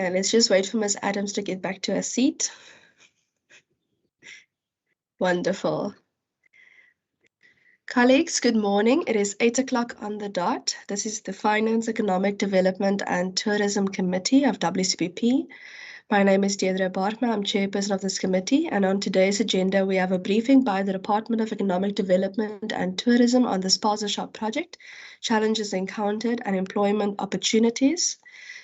Okay, let's just wait for Ms. Adams to get back to her seat. Wonderful. Colleagues, good morning. It is 8 o'clock on the dot. This is the Finance, Economic Development and Tourism Committee of WCPP. My name is Deirdre Bartma. I'm chairperson of this committee, and on today's agenda, we have a briefing by the Department of Economic Development and Tourism on the Spaza Shop project, challenges encountered and employment opportunities.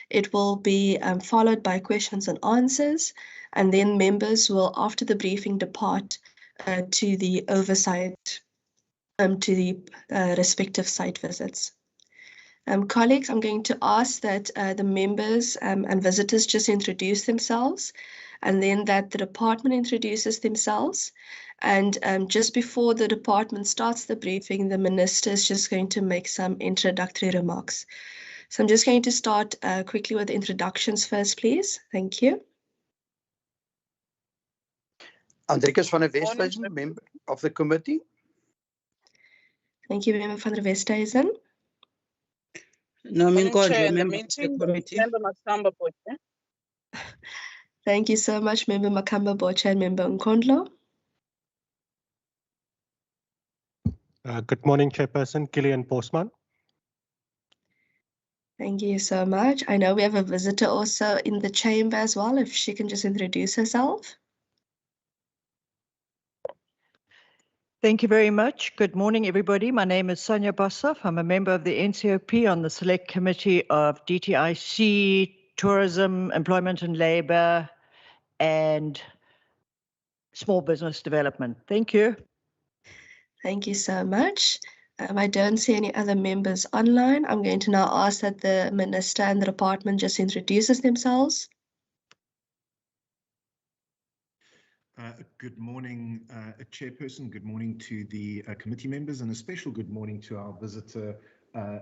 It will be followed by questions and answers, and then members will, after the briefing, depart to the oversight, to the respective site visits. Colleagues, I'm going to ask that the members and visitors just introduce themselves, and then that the department introduces themselves. And just before the department starts the briefing, the minister is just going to make some introductory remarks. So I'm just going to start quickly with introductions first, please. Thank you. Andrikus van der Westhuizen, member of the committee. Thank you, Member van der Westhuizen. No, Chair in the member meeting, of the committee. Member Makamba Boche. Thank you so much, Member Makamba Boche and Member Nkondlo. Good morning, Chairperson Gillian Postman. Thank you so much. I know we have a visitor also in the chamber as well, if she can just introduce herself. Thank you very much. Good morning, everybody. My name is Sonia Bossoff. I'm a member of the NCOP on the Select Committee of DTIC, Tourism, Employment and Labour, and Small Business Development. Thank you. Thank you so much. I don't see any other members online. I'm going to now ask that the minister and the department just introduces themselves. Good morning, Chairperson. Good morning to the committee members, and a special good morning to our visitor,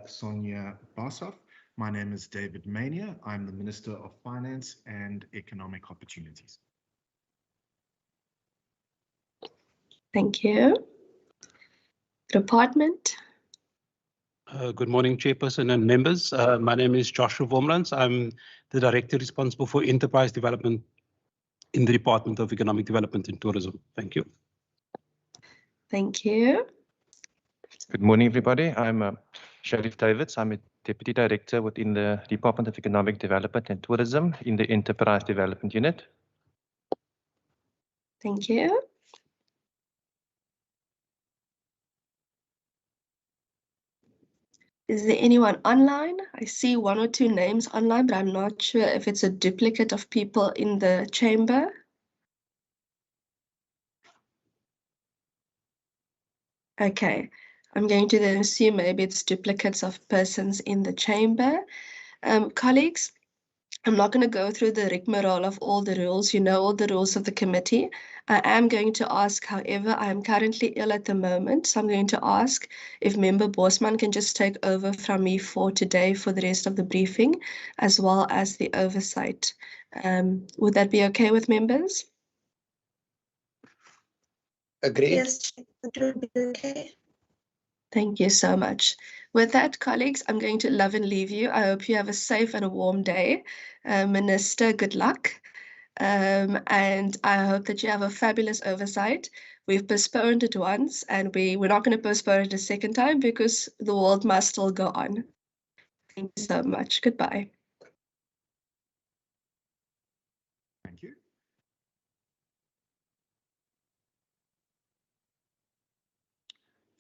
Sonia Bossoff. My name is David Mania. I'm the Minister of Finance and Economic Opportunities. Thank you. Department. Good morning, Chairperson and members. My name is Joshua Vormlands. I'm the Director responsible for Enterprise Development in the Department of Economic Development and Tourism. Thank you. Thank you. Good morning, everybody. I'm Sharif Davids. I'm a Deputy Director within the Department of Economic Development and Tourism in the Enterprise Development Unit. Thank you. Is there anyone online? I see one or two names online, but I'm not sure if it's a duplicate of people in the chamber. Okay, I'm going to then assume maybe it's duplicates of persons in the chamber. Colleagues, I'm not going to go through the rigmarole of all the rules. You know all the rules of the committee. I am going to ask, however, I am currently ill at the moment, so I'm going to ask if Member Bosman can just take over from me for today for the rest of the briefing, as well as the oversight. Would that be okay with members? Agreed. Yes, it will be okay. Thank you so much. With that, colleagues, I'm going to love and leave you. I hope you have a safe and a warm day. Minister, good luck. And I hope that you have a fabulous oversight. We've postponed it once, and we're not going to postpone it a second time because the world must still go on. Thank you so much. Goodbye. Thank you.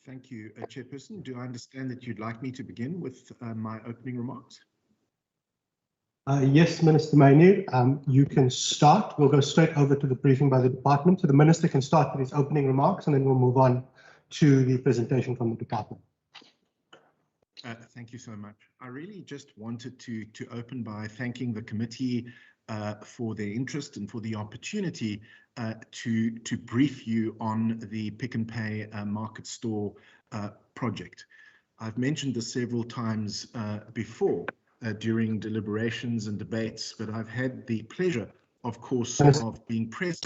Thank you, Chairperson. Do I understand that you'd like me to begin with my opening remarks? Yes, Minister Manu, you can start. We'll go straight over to the briefing by the department. So the minister can start with his opening remarks, and then we'll move on to the presentation from the department. Thank you so much. I really just wanted to open by thanking the committee for their interest and for the opportunity to brief you on the Pick n Pay Market Store project. I've mentioned this several times before during deliberations and debates, but I've had the pleasure, of course, of being present.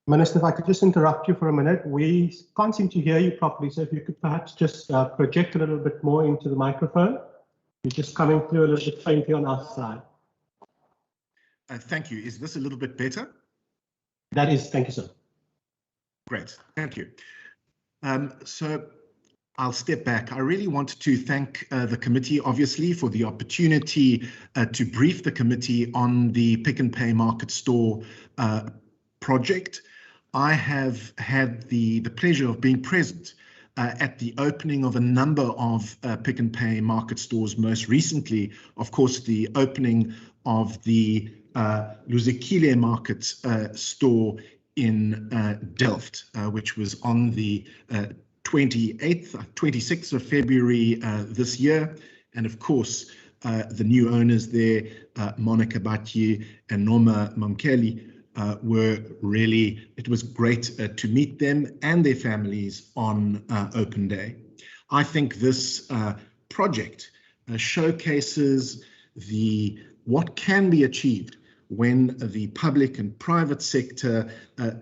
Minister, if I could just interrupt you for a minute. We can't seem to hear you properly, so if you could perhaps just project a little bit more into the microphone. You're just coming through a little bit faintly on our side. Thank you. Is this a little bit better? That is, thank you, sir. Great, thank you. So I'll step back. I really want to thank the committee, obviously, for the opportunity to brief the committee on the Pick n Pay Market Store project. I have had the pleasure of being present at the opening of a number of Pick n Pay market stores, most recently, of course, the opening of the Luzekile market store in Delft, which was on the 26th of February this year. And of course, the new owners there, Monica Batye and Noma Mamkeli, were really, it was great to meet them and their families on open day. I think this project showcases what can be achieved when the public and private sector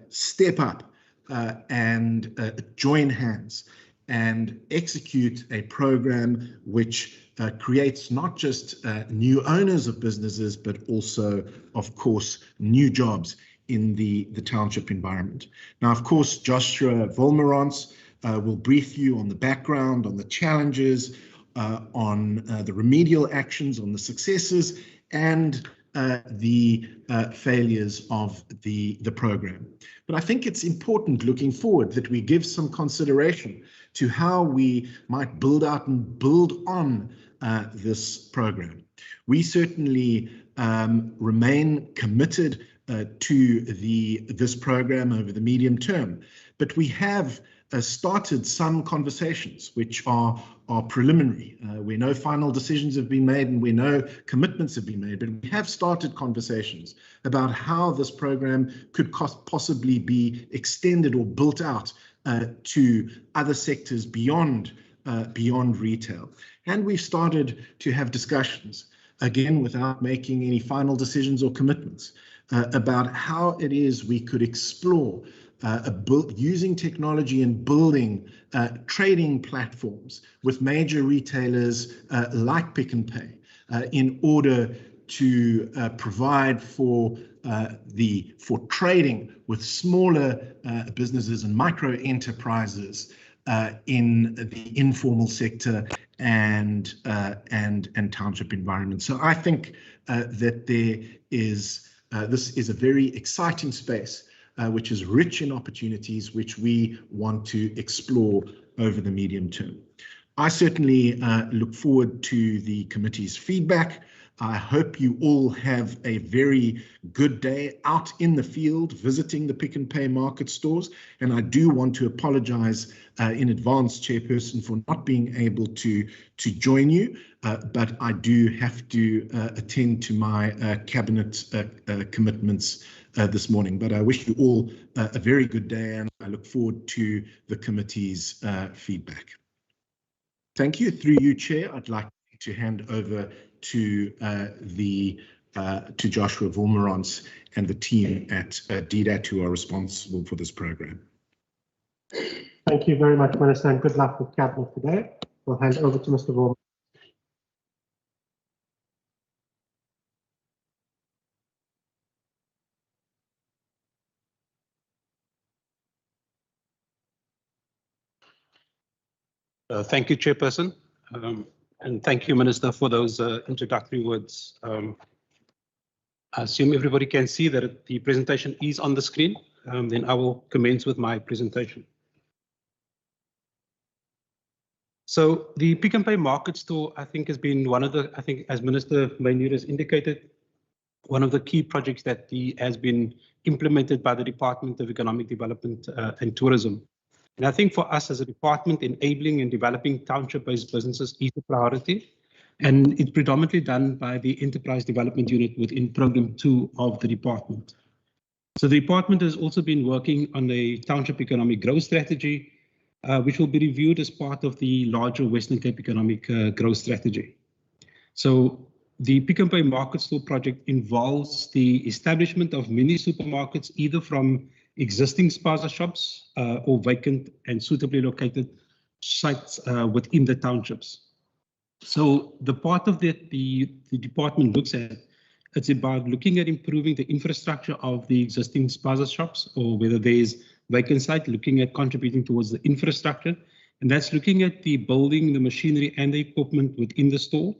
step up and join hands and execute a program which creates not just new owners of businesses, but also, of course, new jobs in the township environment. Now, of course, Joshua Volmerans will brief you on the background, on the challenges, on the remedial actions, on the successes, and the failures of the program. But I think it's important looking forward that we give some consideration to how we might build out and build on this program. We certainly remain committed to this program over the medium term, but we have started some conversations which are preliminary, where no final decisions have been made and where no commitments have been made, but we have started conversations about how this program could possibly be extended or built out to other sectors beyond retail. And we've started to have discussions, again, without making any final decisions or commitments, about how it is we could explore using technology and building trading platforms with major retailers like Pick n Pay in order to provide for trading with smaller businesses and micro enterprises in the informal sector and township environment. So I think that this is a very exciting space, which is rich in opportunities, which we want to explore over the medium term. I certainly look forward to the committee's feedback. I hope you all have a very good day out in the field, visiting the Pick n Pay market stores. And I do want to apologize in advance, Chairperson, for not being able to join you, but I do have to attend to my cabinet commitments this morning. But I wish you all a very good day, and I look forward to the committee's feedback. Thank you. Through you, Chair, I'd like to hand over to Joshua Volmerans and the team at DDAT who are responsible for this program. Thank you very much, Minister, and good luck with Cabinet today. We'll hand over to Mr. Volmerans. Thank you, Chairperson. And thank you, Minister, for those introductory words. I assume everybody can see that the presentation is on the screen. Then I will commence with my presentation. So the Pick n Pay market store, I think, has been one of the, I think, as Minister Mainir has indicated, one of the key projects that has been implemented by the Department of Economic Development and Tourism. And I think for us as a department, enabling and developing township-based businesses is a priority. And it's predominantly done by the Enterprise Development Unit within Program 2 of the department. So the department has also been working on a township economic growth strategy, which will be reviewed as part of the larger Western Cape economic growth strategy. So the Pick n Pay market store project involves the establishment of mini supermarkets, either from existing spaza shops or vacant and suitably located sites within the townships. So the part of that the department looks at It's about looking at improving the infrastructure of the existing spaza shops, or whether there's vacant site, looking at contributing towards the infrastructure. And that's looking at the building, the machinery and the equipment within the store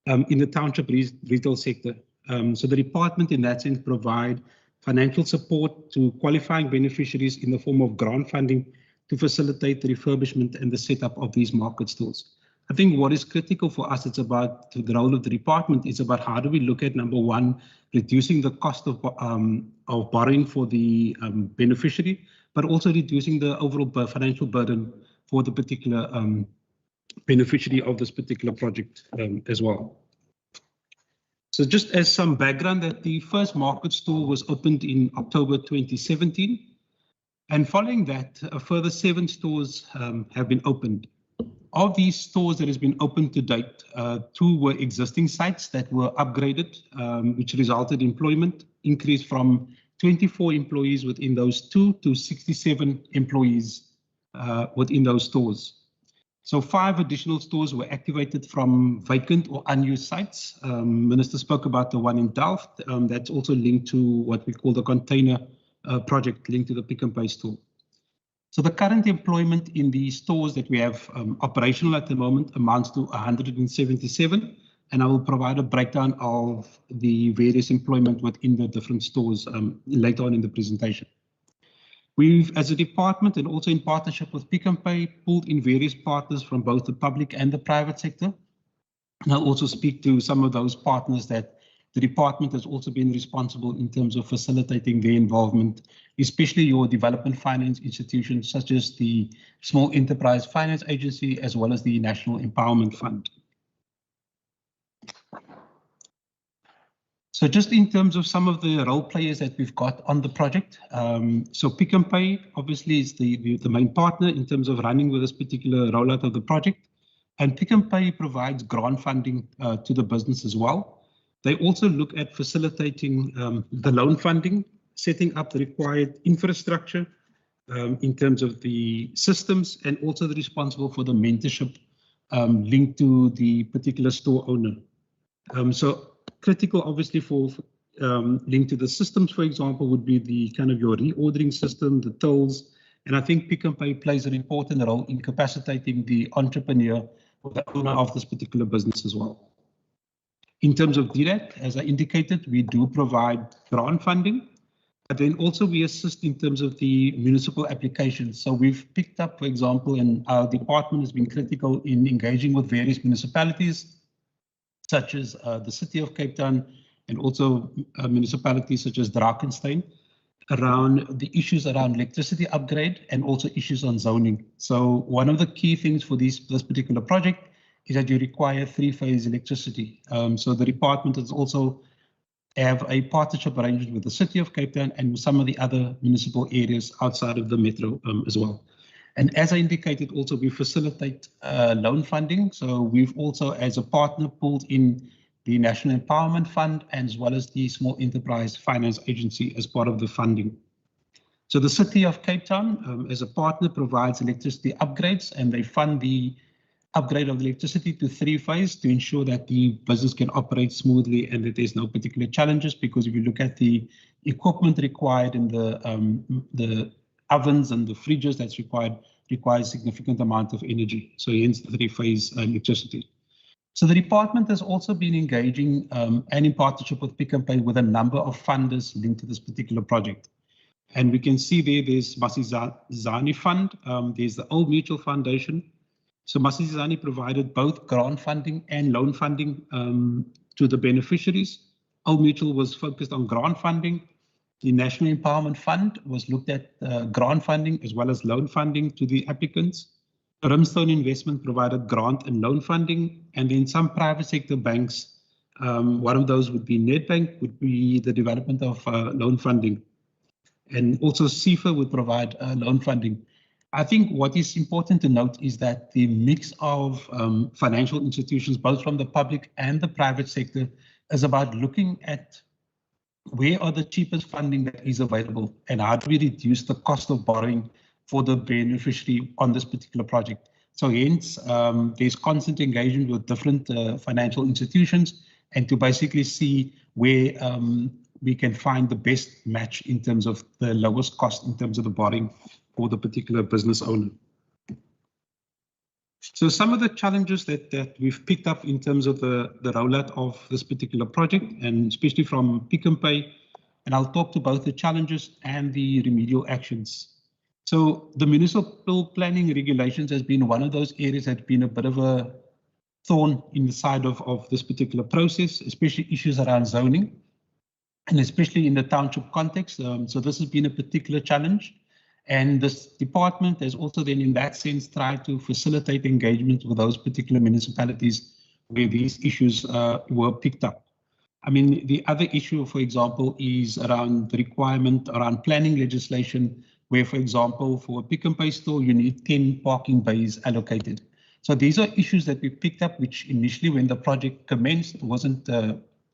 in the township retail sector. So the department in that sense provide financial support to qualifying beneficiaries in the form of grant funding to facilitate the refurbishment and the setup of these market stores. I think what is critical for us, it's about the role of the department, is about how do we look at, number one, reducing the cost of borrowing for the beneficiary, but also reducing the overall financial burden for the particular beneficiary of this particular project as well. So just as some background, that the first market store was opened in October 2017. And following that, a further 7 stores have been opened. Of these stores that has been opened to date, 2 were existing sites that were upgraded, which resulted in employment increase from 24 employees within those 2 to 67 employees within those stores. So 5 additional stores were activated from vacant or unused sites. Minister spoke about the one in Delft. That's also linked to what we call the container project linked to the Pick n Pay store. So the current employment in the stores that we have operational at the moment amounts to 177, and I will provide a breakdown of the various employment within the different stores later on in the presentation. We've, as a department and also in partnership with Pick n Pay, pulled in various partners from both the public and the private sector. And I'll also speak to some of those partners that the department has also been responsible in terms of facilitating their involvement, especially your development finance institutions such as the Small Enterprise Finance Agency, as well as the National Empowerment Fund. So just in terms of some of the role players that we've got on the project, so Pick n Pay obviously is the main partner in terms of running with this particular rollout of the project, and Pick n Pay provides grant funding to the business as well. They also look at facilitating the loan funding, setting up the required infrastructure in terms of the systems, and also they're responsible for the mentorship linked to the particular store owner. So critical, obviously, for linked to the systems, for example, would be the kind of your reordering system, the tolls, and I think Pick n Pay plays an important role in capacitating the entrepreneur or the owner of this particular business as well. In terms of DRAC, as I indicated, we do provide grant funding, but then also we assist in terms of the municipal applications. So we've picked up, for example, and our department has been critical in engaging with various municipalities, such as the City of Cape Town, and also municipalities such as Drakensberg, around the issues around electricity upgrade and also issues on zoning. So one of the key things for this particular project is that you require 3-phase electricity. So the department has also have a partnership arrangement with the City of Cape Town and some of the other municipal areas outside of the metro as well. And as I indicated, also we facilitate loan funding. So we've also, as a partner, pulled in the National Empowerment Fund as well as the Small Enterprise Finance Agency as part of the funding. So the City of Cape Town, as a partner, provides electricity upgrades, and they fund the upgrade of the electricity to 3-phase to ensure that the business can operate smoothly and that there's no particular challenges, because if you look at the equipment required in the ovens and the fridges that's requires significant amount of energy. So hence the 3-phase electricity. So the department has also been engaging and in partnership with Pick n Pay with a number of funders linked to this particular project. And we can see there's Masizani Fund, there's the Old Mutual Foundation. So Masizani provided both grant funding and loan funding to the beneficiaries. Old Mutual was focused on grant funding. The National Empowerment Fund was looked at grant funding as well as loan funding to the applicants. Brimstone Investment provided grant and loan funding, and then some private sector banks, one of those would be Nedbank, would be the development of loan funding. And also CIFA would provide loan funding. I think what is important to note is that the mix of financial institutions, both from the public and the private sector, is about looking at where are the cheapest funding that is available and how do we reduce the cost of borrowing for the beneficiary on this particular project. So hence, there's constant engagement with different financial institutions and to basically see where we can find the best match in terms of the lowest cost in terms of the borrowing for the particular business owner. So some of the challenges that we've picked up in terms of the rollout of this particular project, and especially from Pick n Pay, and I'll talk to both the challenges and the remedial actions. So the municipal planning regulations has been one of those areas that's been a bit of a thorn in the side of this particular process, especially issues around zoning, and especially in the township context. So this has been a particular challenge. And this department has also then in that sense tried to facilitate engagement with those particular municipalities where these issues were picked up. I mean, the other issue, for example, is around the requirement around planning legislation, where, for example, for a Pick n Pay store, you need 10 parking bays allocated. So these are issues that we picked up, which initially when the project commenced wasn't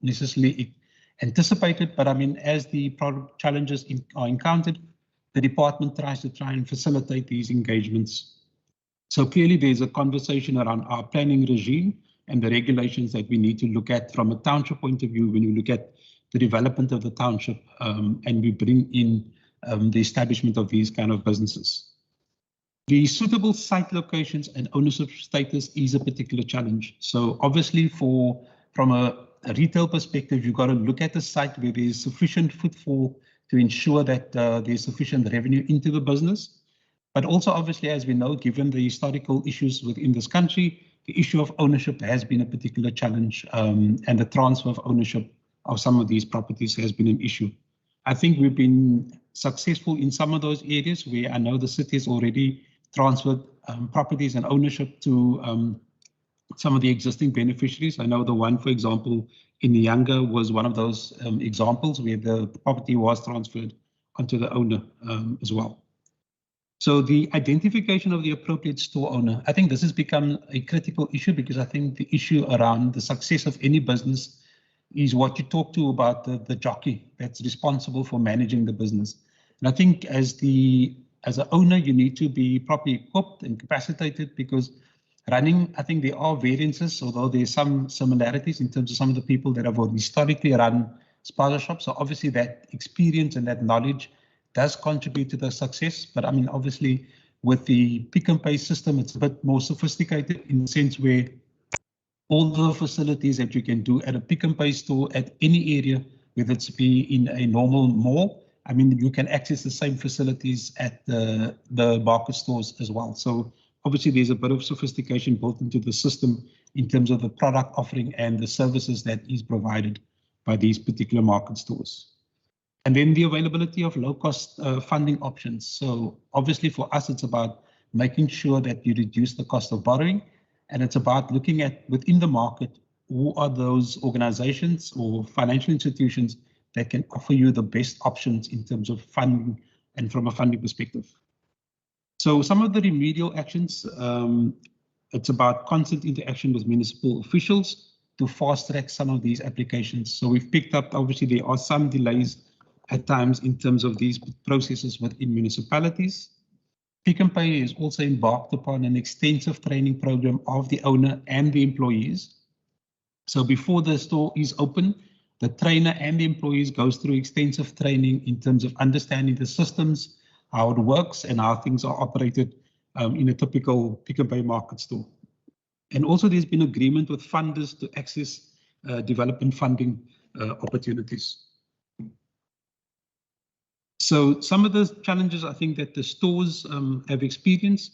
necessarily anticipated. But I mean, as the product challenges are encountered, the department tries to try and facilitate these engagements. So clearly there's a conversation around our planning regime and the regulations that we need to look at from a township point of view when you look at the development of the township and we bring in the establishment of these kind of businesses. The suitable site locations and ownership status is a particular challenge. So obviously from a retail perspective, you've got to look at the site where there's sufficient footfall to ensure that there's sufficient revenue into the business. But also, obviously, as we know, given the historical issues within this country, the issue of ownership has been a particular challenge, and the transfer of ownership of some of these properties has been an issue. I think we've been successful in some of those areas where I know the city has already transferred properties and ownership to some of the existing beneficiaries. I know the one, for example, in Nyanga was one of those examples where the property was transferred onto the owner as well. So the identification of the appropriate store owner, I think this has become a critical issue because I think the issue around the success of any business is what you talk to about the jockey that's responsible for managing the business. And I think as an owner, you need to be properly equipped and capacitated because running, I think there are variances, although there's some similarities in terms of some of the people that have historically run spaza shops. So obviously that experience and that knowledge does contribute to the success. But I mean, obviously with the Pick n Pay system, it's a bit more sophisticated in the sense where all the facilities that you can do at a Pick n Pay store at any area, whether it's be in a normal mall, I mean, you can access the same facilities at the market stores as well. So obviously there's a bit of sophistication built into the system in terms of the product offering and the services that is provided by these particular market stores. And then the availability of low-cost funding options. So obviously for us, it's about making sure that you reduce the cost of borrowing. And it's about looking at within the market, who are those organizations or financial institutions that can offer you the best options in terms of funding and from a funding perspective. So some of the remedial actions, it's about constant interaction with municipal officials to fast track some of these applications. So we've picked up, obviously there are some delays at times in terms of these processes within municipalities. Pick n Pay is also embarked upon an extensive training program of the owner and the employees. So before the store is open, the trainer and the employees goes through extensive training in terms of understanding the systems, how it works and how things are operated in a typical Pick n Pay market store. And also there's been agreement with funders to access development funding opportunities. So some of the challenges I think that the stores have experienced,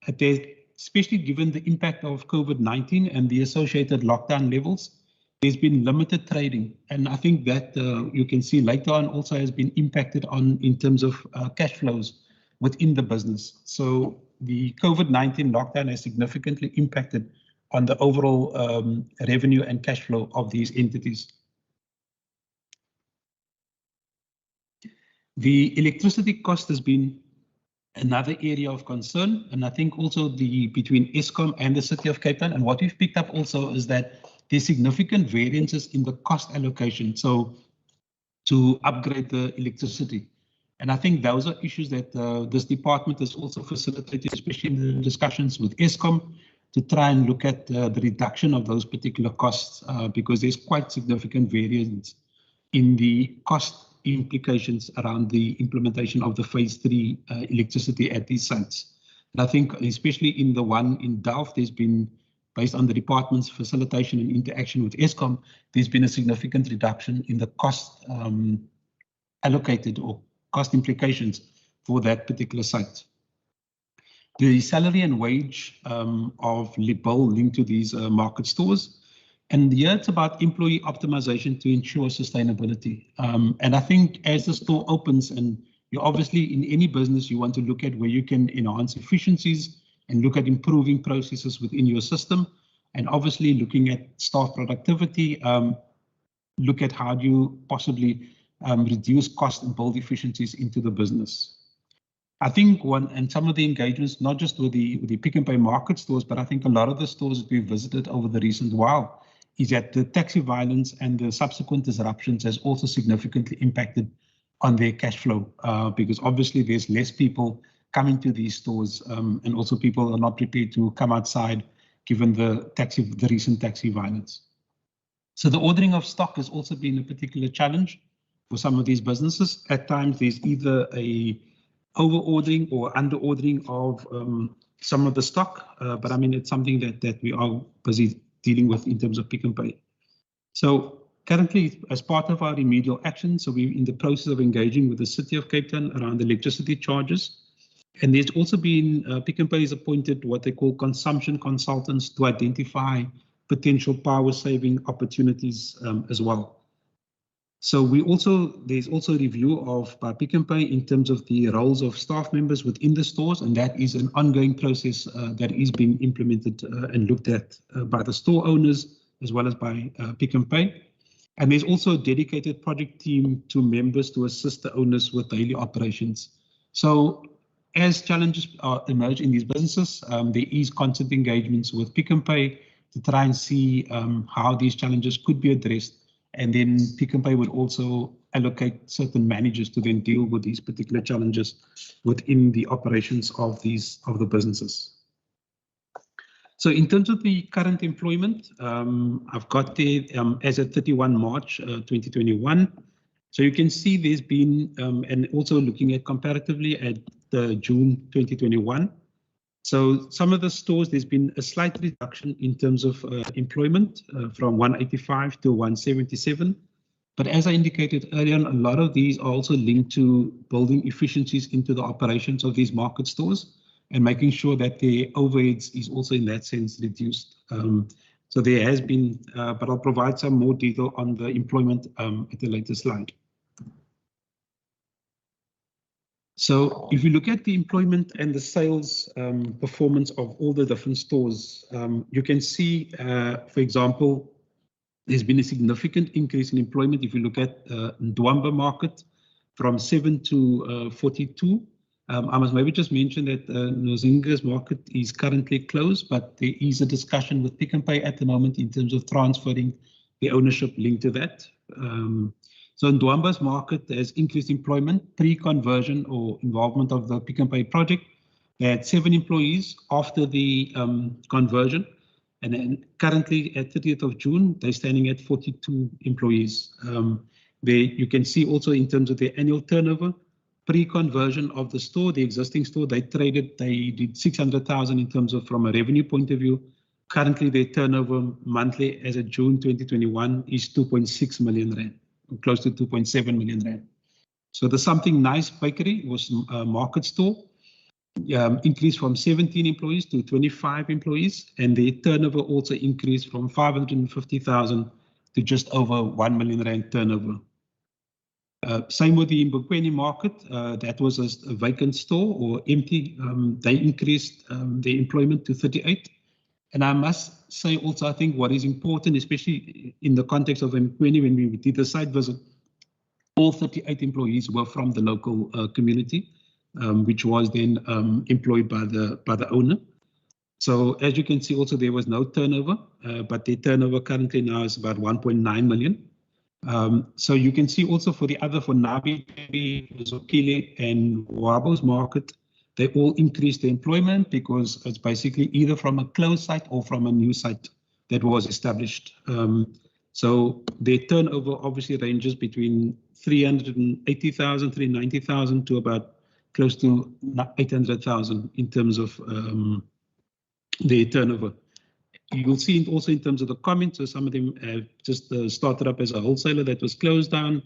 especially given the impact of COVID-19 and the associated lockdown levels, there's been limited trading. And I think that you can see later on also has been impacted on in terms of cash flows within the business. So the COVID-19 lockdown has significantly impacted on the overall revenue and cash flow of these entities. The electricity cost has been another area of concern, and I think also between Eskom and the City of Cape Town. And what we've picked up also is that there's significant variances in the cost allocation, so to upgrade the electricity. And I think those are issues that this department has also facilitated, especially in the discussions with Eskom, to try and look at the reduction of those particular costs because there's quite significant variance in the cost implications around the implementation of the phase 3 electricity at these sites. And I think especially in the one in Delft, there's been, based on the department's facilitation and interaction with Eskom, there's been a significant reduction in the cost allocated or cost implications for that particular site. The salary and wage of bill linked to these market stores. And here it's about employee optimization to ensure sustainability. And I think as the store opens, and you obviously in any business, you want to look at where you can enhance efficiencies and look at improving processes within your system. And obviously looking at staff productivity, look at how do you possibly reduce cost and build efficiencies into the business. I think and some of the engagements, not just with the Pick n Pay market stores, but I think a lot of the stores that we visited over the recent while is that the taxi violence and the subsequent disruptions has also significantly impacted on their cash flow because obviously there's less people coming to these stores and also people are not prepared to come outside given the recent taxi violence. So the ordering of stock has also been a particular challenge for some of these businesses. At times there's either a over-ordering or under-ordering of some of the stock, but I mean, it's something that we are busy dealing with in terms of Pick n Pay. So currently, as part of our remedial action, so we're in the process of engaging with the City of Cape Town around electricity charges. And there's also been, Pick n Pay has appointed what they call consumption consultants to identify potential power saving opportunities as well. So there's also a review by Pick n Pay in terms of the roles of staff members within the stores, and that is an ongoing process that is being implemented and looked at by the store owners as well as by Pick n Pay. And there's also a dedicated project team to members to assist the owners with daily operations. So as challenges emerge in these businesses, there is constant engagements with Pick n Pay to try and see how these challenges could be addressed. And then Pick n Pay would also allocate certain managers to then deal with these particular challenges within the operations of the businesses. So in terms of the current employment, I've got there as of 31 March 2021. So you can see there's been, and also looking at comparatively at June 2021. So some of the stores, there's been a slight reduction in terms of employment from 185 to 177. But as I indicated earlier on, a lot of these are also linked to building efficiencies into the operations of these market stores and making sure that their overheads is also in that sense reduced. So there has been, but I'll provide some more detail on the employment at a later slide. So if you look at the employment and the sales performance of all the different stores, you can see, for example, there's been a significant increase in employment. If you look at Ndwamba market from 7 to 42, I must maybe just mention that Nozinga's market is currently closed, but there is a discussion with Pick n Pay at the moment in terms of transferring the ownership linked to that. So Ndwamba's market has increased employment pre-conversion or involvement of the Pick n Pay project. They had 7 employees after the conversion. And then currently at 30th of June, they're standing at 42 employees. You can see also in terms of their annual turnover, pre-conversion of the store, the existing store, they did 600,000 in terms of from a revenue point of view. Currently, their turnover monthly as of June 2021 is 2.6 million rand, close to 2.7 million rand. So the Something Nice Bakery was a market store. Increased from 17 employees to 25 employees, and the turnover also increased from 550,000 to just over 1 million rand turnover. Same with the Mbokweni market, that was a vacant store or empty. They increased their employment to 38. And I must say also, I think what is important, especially in the context of Mbokweni, when we did the site visit, all 38 employees were from the local community. Which was then employed by the owner. So as you can see, also there was no turnover, but the turnover currently now is about 1.9 million. So you can see also for the other, for Nabi, Zokile and Wabo's market, they all increased the employment because it's basically either from a closed site or from a new site that was established. So their turnover obviously ranges between 380,000, 390,000 to about close to 800,000 in terms of their turnover. You will see it also in terms of the comments. So some of them have just started up as a wholesaler that was closed down.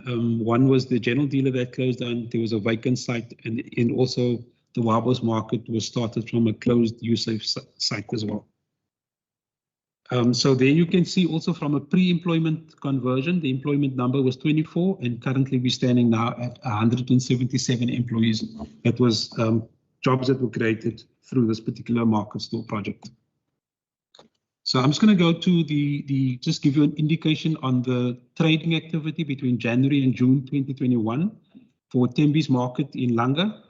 One was the general dealer that closed down. There was a vacant site, and also the Wabos market was started from a closed USAFE site as well. So there you can see also from a pre-employment conversion, the employment number was 24, and currently we're standing now at 177 employees. That was jobs that were created through this particular market store project. So I'm just going to go to just give you an indication on the trading activity between January and June 2021 for Tembi's market in Langa.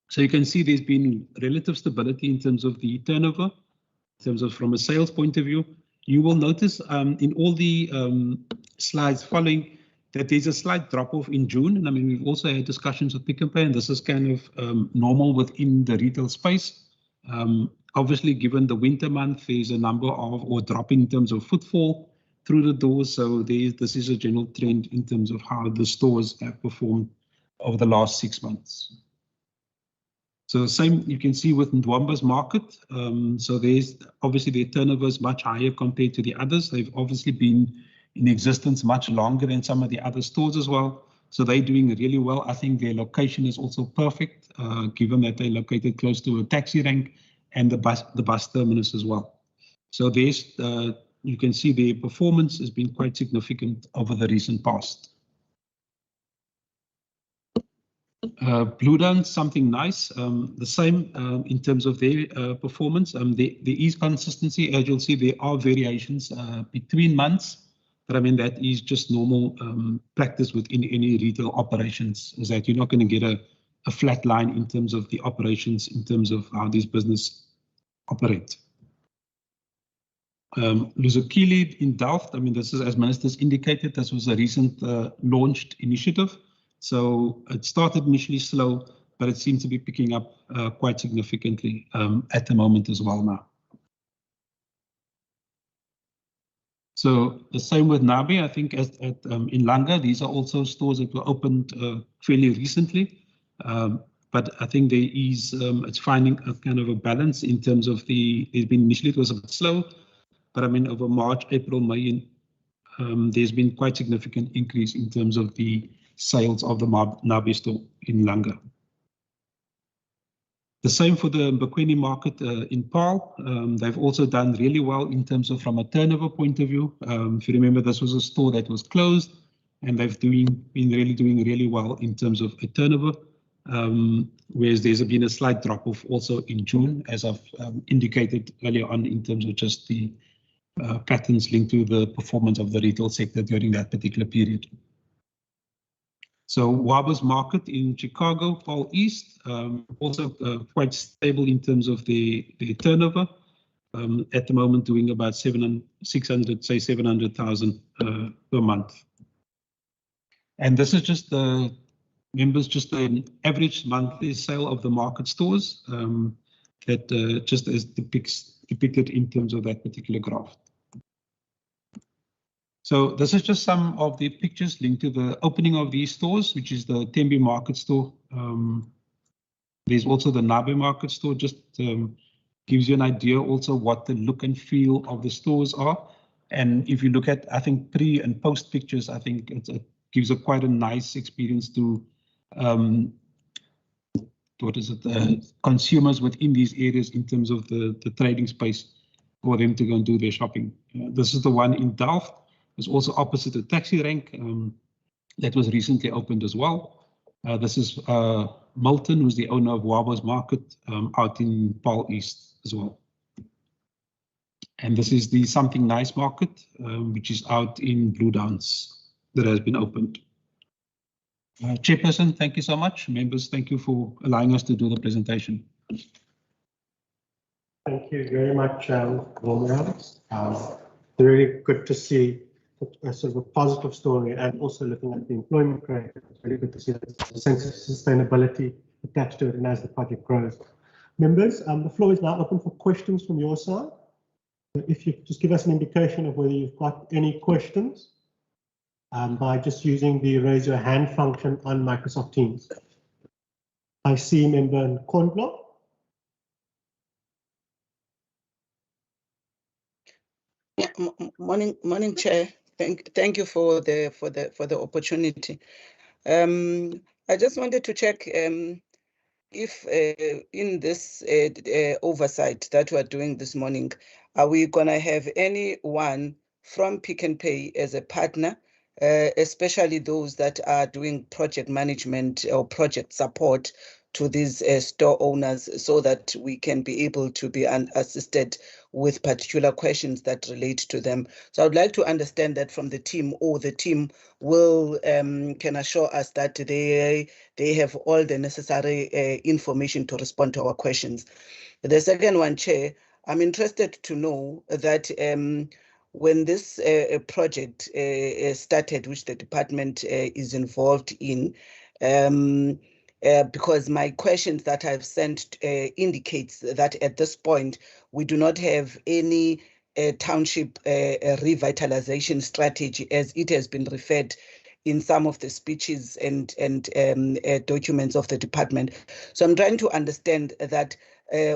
So you can see there's been relative stability in terms of the turnover, in terms of from a sales point of view. You will notice in all the slides following that there's a slight drop off in June. And I mean, we've also had discussions with Pick n Pay, and this is kind of normal within the retail space. Obviously, given the winter month, there's a number of or drop in terms of footfall through the doors. So this is a general trend in terms of how the stores have performed over the last 6 months. So same you can see with Ndwamba's market. So there's obviously their turnover is much higher compared to the others. They've obviously been in existence much longer than some of the other stores as well. So they're doing really well. I think their location is also perfect, given that they're located close to a taxi rank and the bus terminus as well. So there's you can see their performance has been quite significant over the recent past. Blue Dance, something nice. The same in terms of their performance. There is consistency. As you'll see, there are variations between months, but I mean that is just normal practice within any retail operations. Is that you're not going to get a flat line in terms of the operations, in terms of how this business operate. Luzukile in Delft, I mean, this is, as ministers indicated, this was a recent launched initiative. So it started initially slow, but it seems to be picking up quite significantly at the moment as well now. So the same with Nabi, I think in Langa, these are also stores that were opened fairly recently. But I think there is, it's finding a kind of a balance in terms of it's been initially it was a bit slow, but I mean over March, April, May, there's been quite significant increase in terms of the sales of the Nabi store in Langa. The same for the Mbekweni market in Paarl. They've also done really well in terms of from a turnover point of view. If you remember, this was a store that was closed, and they've been really doing really well in terms of a turnover. Whereas there's been a slight drop off also in June, as I've indicated earlier on, in terms of just the patterns linked to the performance of the retail sector during that particular period. So Waba's market in Chicago, Paul East, also quite stable in terms of the turnover. At the moment, doing about 700,000 per month. And this is just the members, just an average monthly sale of the market stores that just as depicted in terms of that particular graph. So this is just some of the pictures linked to the opening of these stores, which is the Tembi market store. There's also the Nabe market store, just gives you an idea also what the look and feel of the stores are. And if you look at, I think, pre and post pictures, I think it gives quite a nice experience to consumers within these areas in terms of the trading space for them to go and do their shopping. This is the one in Delft. It's also opposite the taxi rank that was recently opened as well. This is Milton, who's the owner of Waba's Market out in Paarl East as well. And this is the Something Nice Market, which is out in Blue Dance that has been opened. Chairperson, thank you so much. Members, thank you for allowing us to do the presentation. Thank you very much, Wilmer. Really good to see a sort of a positive story, and also looking at the employment rate. It's really good to see the sense of sustainability attached to it and as the project grows. Members, the floor is now open for questions from your side. If you could just give us an indication of whether you've got any questions by just using the raise your hand function on Microsoft Teams. I see Member Nkondlo. Morning, Chair. Thank you for the opportunity. I just wanted to check if in this oversight that we are doing this morning, are we gonna have anyone from Pick n Pay as a partner, especially those that are doing project management or project support to these store owners, so that we can be able to be assisted with particular questions that relate to them. So I would like to understand that from the team, or the team will can assure us that they have all the necessary information to respond to our questions. The second one, Chair, I'm interested to know that when this project started, which the department is involved in, because my questions that I've sent indicates that at this point, we do not have any township revitalization strategy as it has been referred in some of the speeches and documents of the department. So I'm trying to understand that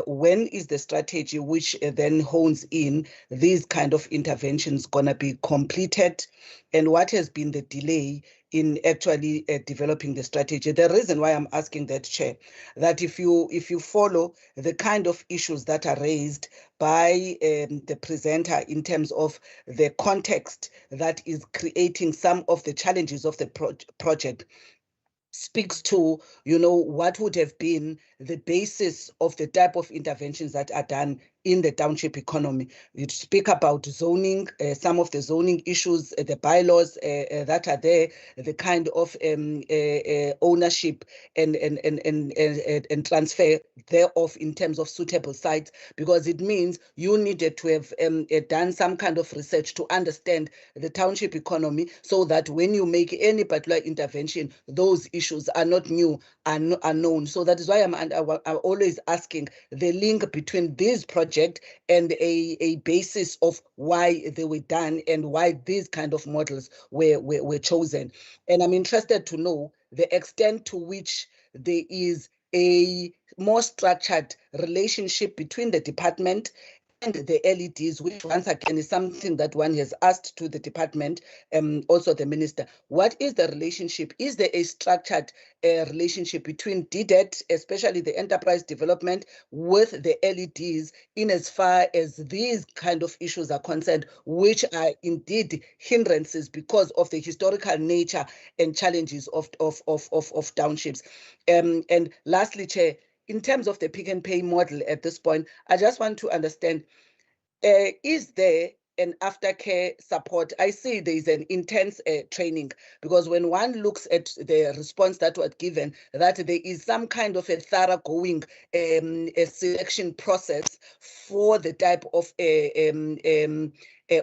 when is the strategy which then hones in these kind of interventions gonna be completed, and what has been the delay in actually developing the strategy? The reason why I'm asking that, Chair, that if you follow the kind of issues that are raised by the presenter in terms of the context that is creating some of the challenges of the project, speaks to, you know, what would have been the basis of the type of interventions that are done in the township economy. You speak about zoning, some of the zoning issues, the bylaws that are there, the kind of ownership and transfer thereof in terms of suitable sites, because it means you needed to have done some kind of research to understand the township economy, so that when you make any particular intervention, those issues are not new, are known. So that is why I'm always asking the link between this project and a basis of why they were done and why these kind of models were chosen. And I'm interested to know the extent to which there is a more structured relationship between the department and the LEDs, which once again is something that one has asked to the department, also the minister. What is the relationship? Is there a structured relationship between DDET, especially the enterprise development, with the LEDs, in as far as these kind of issues are concerned, which are indeed hindrances because of the historical nature and challenges of townships? And lastly, Chair, in terms of the Pick n Pay model at this point, I just want to understand, is there an aftercare support? I see there is an intense training, because when one looks at the response that was given, that there is some kind of a thoroughgoing selection process for the type of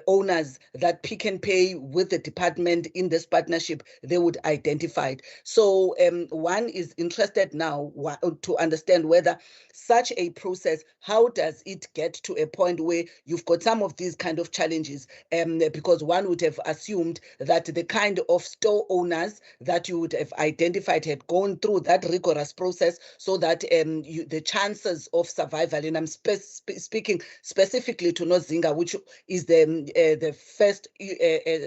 owners that Pick n Pay with the department in this partnership, they would identify. So one is interested now to understand whether such a process, how does it get to a point where you've got some of these kind of challenges? Because one would have assumed that the kind of store owners that you would have identified had gone through that rigorous process, so that the chances of survival, and I'm speaking specifically to Nozinga, which is the first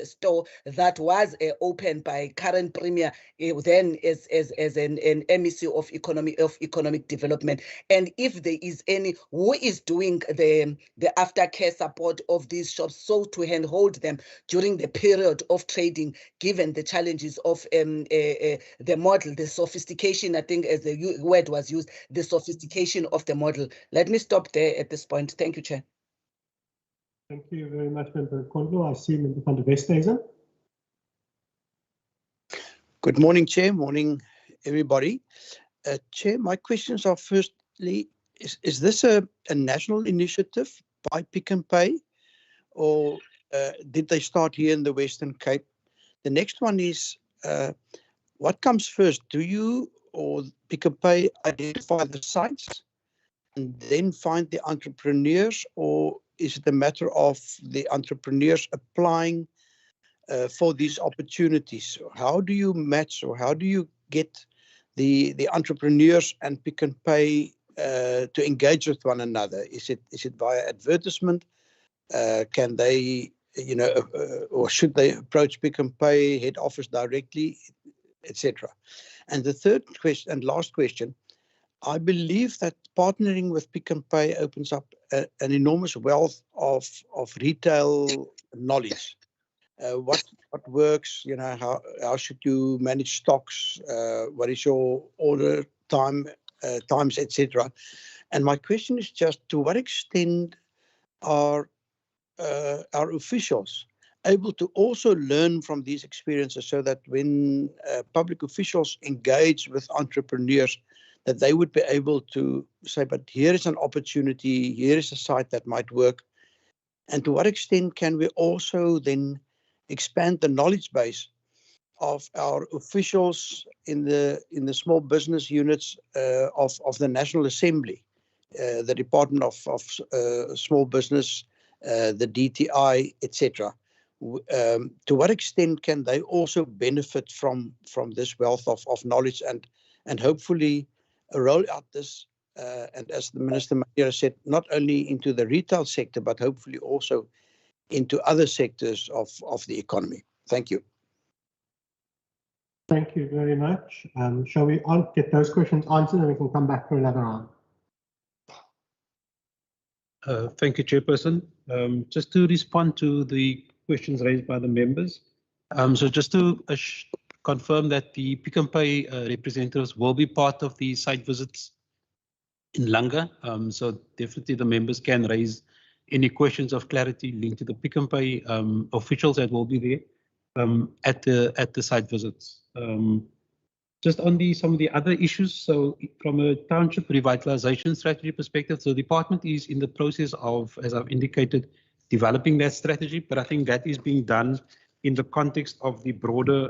store that was opened by current premier, then as an MEC of economic development. And if there is any, who is doing the aftercare support of these shops, so to handhold them during the period of trading, given the challenges of the model, the sophistication, I think as the word was used, the sophistication of the model. Let me stop there at this point. Thank you, Chair. Thank you very much, Member Nkondlo. I see Member van der Westhuizen. Good morning, Chair. Morning, everybody. Chair, my questions are firstly, is this a national initiative by Pick n Pay, or did they start here in the Western Cape? The next one is, what comes first? Do you or Pick n Pay identify the sites and then find the entrepreneurs, or is it a matter of the entrepreneurs applying for these opportunities? How do you match, or how do you get the entrepreneurs and Pick n Pay to engage with one another? Is it via advertisement? Can they, or should they approach Pick n Pay head office directly, etc.? And the third question and last question, I believe that partnering with Pick n Pay opens up an enormous wealth of retail knowledge. What works? How should you manage stocks? What is your order times, etc. And my question is just, to what extent are our officials able to also learn from these experiences, so that when public officials engage with entrepreneurs, that they would be able to say, but here is an opportunity, here is a site that might work. And to what extent can we also then expand the knowledge base of our officials in the small business units of the National Assembly, the Department of Small Business, the DTI, etc. To what extent can they also benefit from this wealth of knowledge, and hopefully roll out this, and as the Minister Mayor said, not only into the retail sector, but hopefully also into other sectors of the economy. Thank you. Thank you very much. Shall we get those questions answered, and we can come back for another round? Thank you, Chairperson. Just to respond to the questions raised by the members. So just to confirm that the Pick n Pay representatives will be part of the site visits in Langa. So definitely the members can raise any questions of clarity linked to the Pick n Pay officials that will be there at the site visits. Just on some of the other issues, so from a township revitalization strategy perspective, so the department is in the process of, as I've indicated, developing that strategy, but I think that is being done in the context of the broader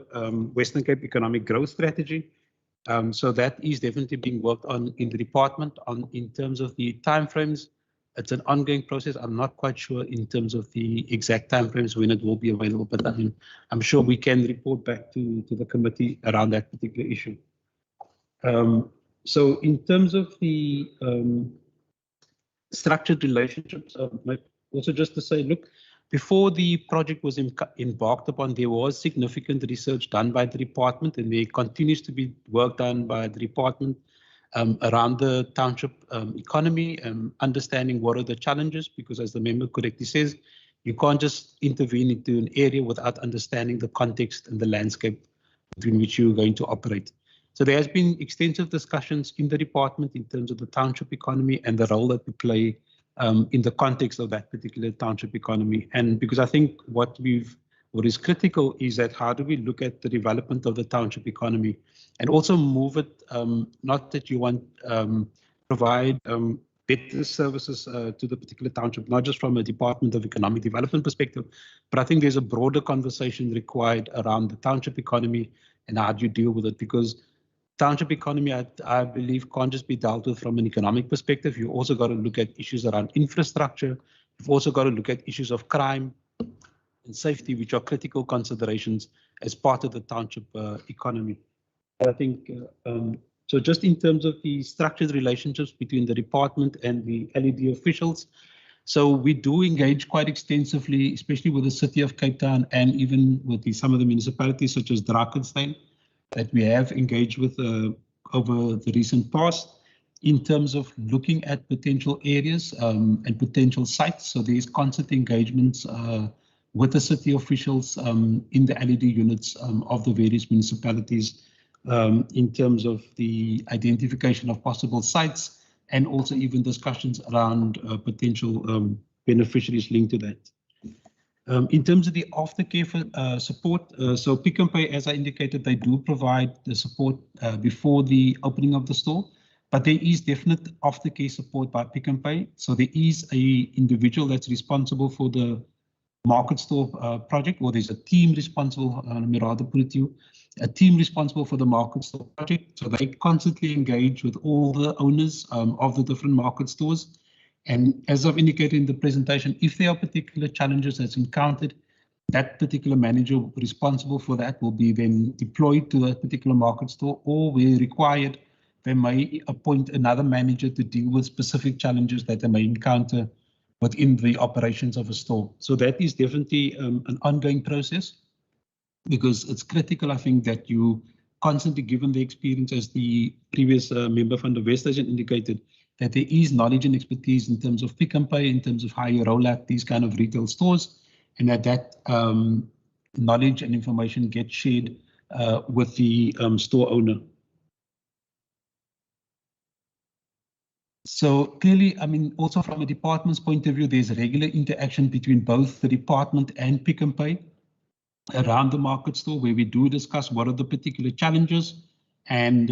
Western Cape economic growth strategy. So that is definitely being worked on in the department. In terms of the timeframes, it's an ongoing process. I'm not quite sure in terms of the exact timeframes when it will be available, but I mean, I'm sure we can report back to the committee around that particular issue. So in terms of the structured relationships, also just to say, look, before the project was embarked upon, there was significant research done by the department, and there continues to be work done by the department around the township economy, understanding what are the challenges, because as the member correctly says, you can't just intervene into an area without understanding the context and the landscape between which you're going to operate. So there has been extensive discussions in the department in terms of the township economy and the role that we play in the context of that particular township economy. And because I think what is critical is that how do we look at the development of the township economy and also move it, not that you want provide better services to the particular township, not just from a Department of Economic Development perspective, but I think there's a broader conversation required around the township economy and how do you deal with it, because township economy, I believe, can't just be dealt with from an economic perspective. You also got to look at issues around infrastructure. You've also got to look at issues of crime and safety, which are critical considerations as part of the township economy. I think, so just in terms of the structured relationships between the department and the LED officials, so we do engage quite extensively, especially with the City of Cape Town and even with some of the municipalities such as Drakensberg, that we have engaged with over the recent past in terms of looking at potential areas and potential sites. So there's constant engagements with the city officials in the LED units of the various municipalities in terms of the identification of possible sites and also even discussions around potential beneficiaries linked to that. In terms of the aftercare support, so Pick n Pay, as I indicated, they do provide the support before the opening of the store, but there is definite aftercare support by Pick n Pay. So there is an individual that's responsible for the market store project, or there's a team responsible, let me rather put it to you, a team responsible for the market store project. So they constantly engage with all the owners of the different market stores. And as I've indicated in the presentation, if there are particular challenges that's encountered, that particular manager responsible for that will be then deployed to that particular market store, or where required, they may appoint another manager to deal with specific challenges that they may encounter within the operations of a store. So that is definitely an ongoing process, because it's critical, I think, that you constantly, given the experience, as the previous member from the West Station indicated, that there is knowledge and expertise in terms of Pick n Pay, in terms of how you roll out these kind of retail stores, and that knowledge and information get shared with the store owner. So clearly, I mean, also from a department's point of view, there's regular interaction between both the department and Pick n Pay around the market store, where we do discuss what are the particular challenges, and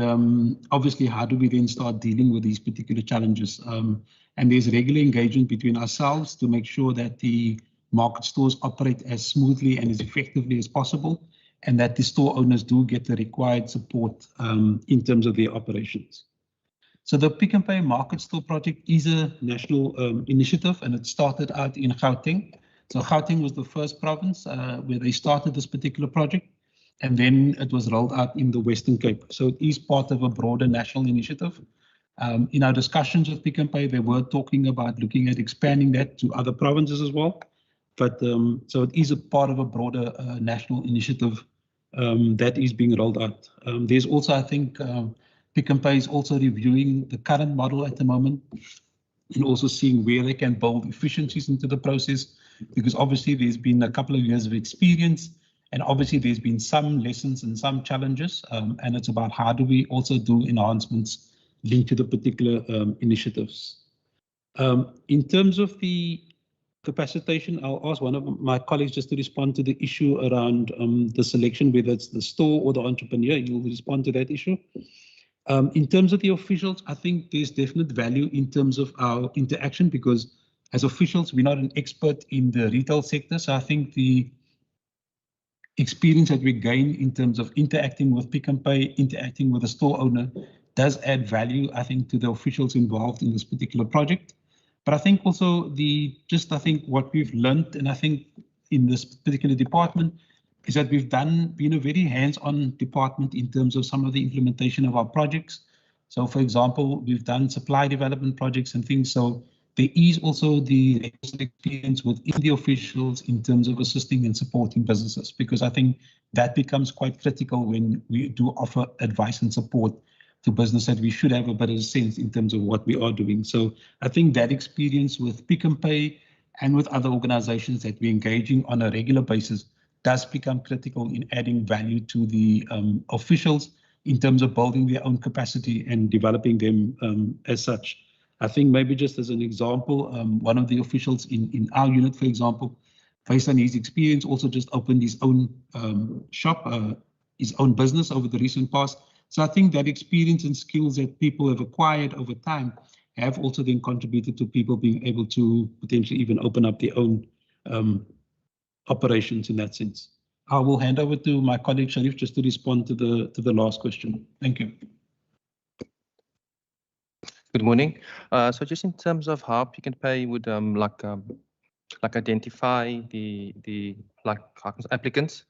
obviously how do we then start dealing with these particular challenges. And there's regular engagement between ourselves to make sure that the market stores operate as smoothly and as effectively as possible, and that the store owners do get the required support in terms of their operations. So the Pick n Pay Market Store project is a national initiative, and it started out in Gauteng. So Gauteng was the first province where they started this particular project, and then it was rolled out in the Western Cape. So it is part of a broader national initiative. In our discussions with Pick n Pay, they were talking about looking at expanding that to other provinces as well. But so it is a part of a broader national initiative that is being rolled out. There's also, I think, Pick n Pay is also reviewing the current model at the moment, and also seeing where they can build efficiencies into the process, because obviously there's been a couple of years of experience, and obviously there's been some lessons and some challenges, and it's about how do we also do enhancements linked to the particular initiatives. In terms of the capacitation, I'll ask one of my colleagues just to respond to the issue around the selection, whether it's the store or the entrepreneur. You'll respond to that issue. In terms of the officials, I think there's definite value in terms of our interaction, because as officials, we're not an expert in the retail sector. So I think the experience that we gain in terms of interacting with Pick n Pay, interacting with the store owner, does add value, I think, to the officials involved in this particular project. But I think also I think what we've learned, and I think in this particular department, is that we've been a very hands-on department in terms of some of the implementation of our projects. So, for example, we've done supply development projects and things. So there is also the experience within the officials in terms of assisting and supporting businesses, because I think that becomes quite critical when we do offer advice and support to business, that we should have a better sense in terms of what we are doing. So I think that experience with Pick n Pay and with other organizations that we're engaging on a regular basis does become critical in adding value to the officials in terms of building their own capacity and developing them as such. I think maybe just as an example, one of the officials in our unit, for example, based on his experience, also just opened his own shop, his own business over the recent past. So I think that experience and skills that people have acquired over time have also then contributed to people being able to potentially even open up their own operations in that sense. I will hand over to my colleague Sharif just to respond to the last question. Thank you. Good morning. So just in terms of how Pick n Pay would identify the applicants,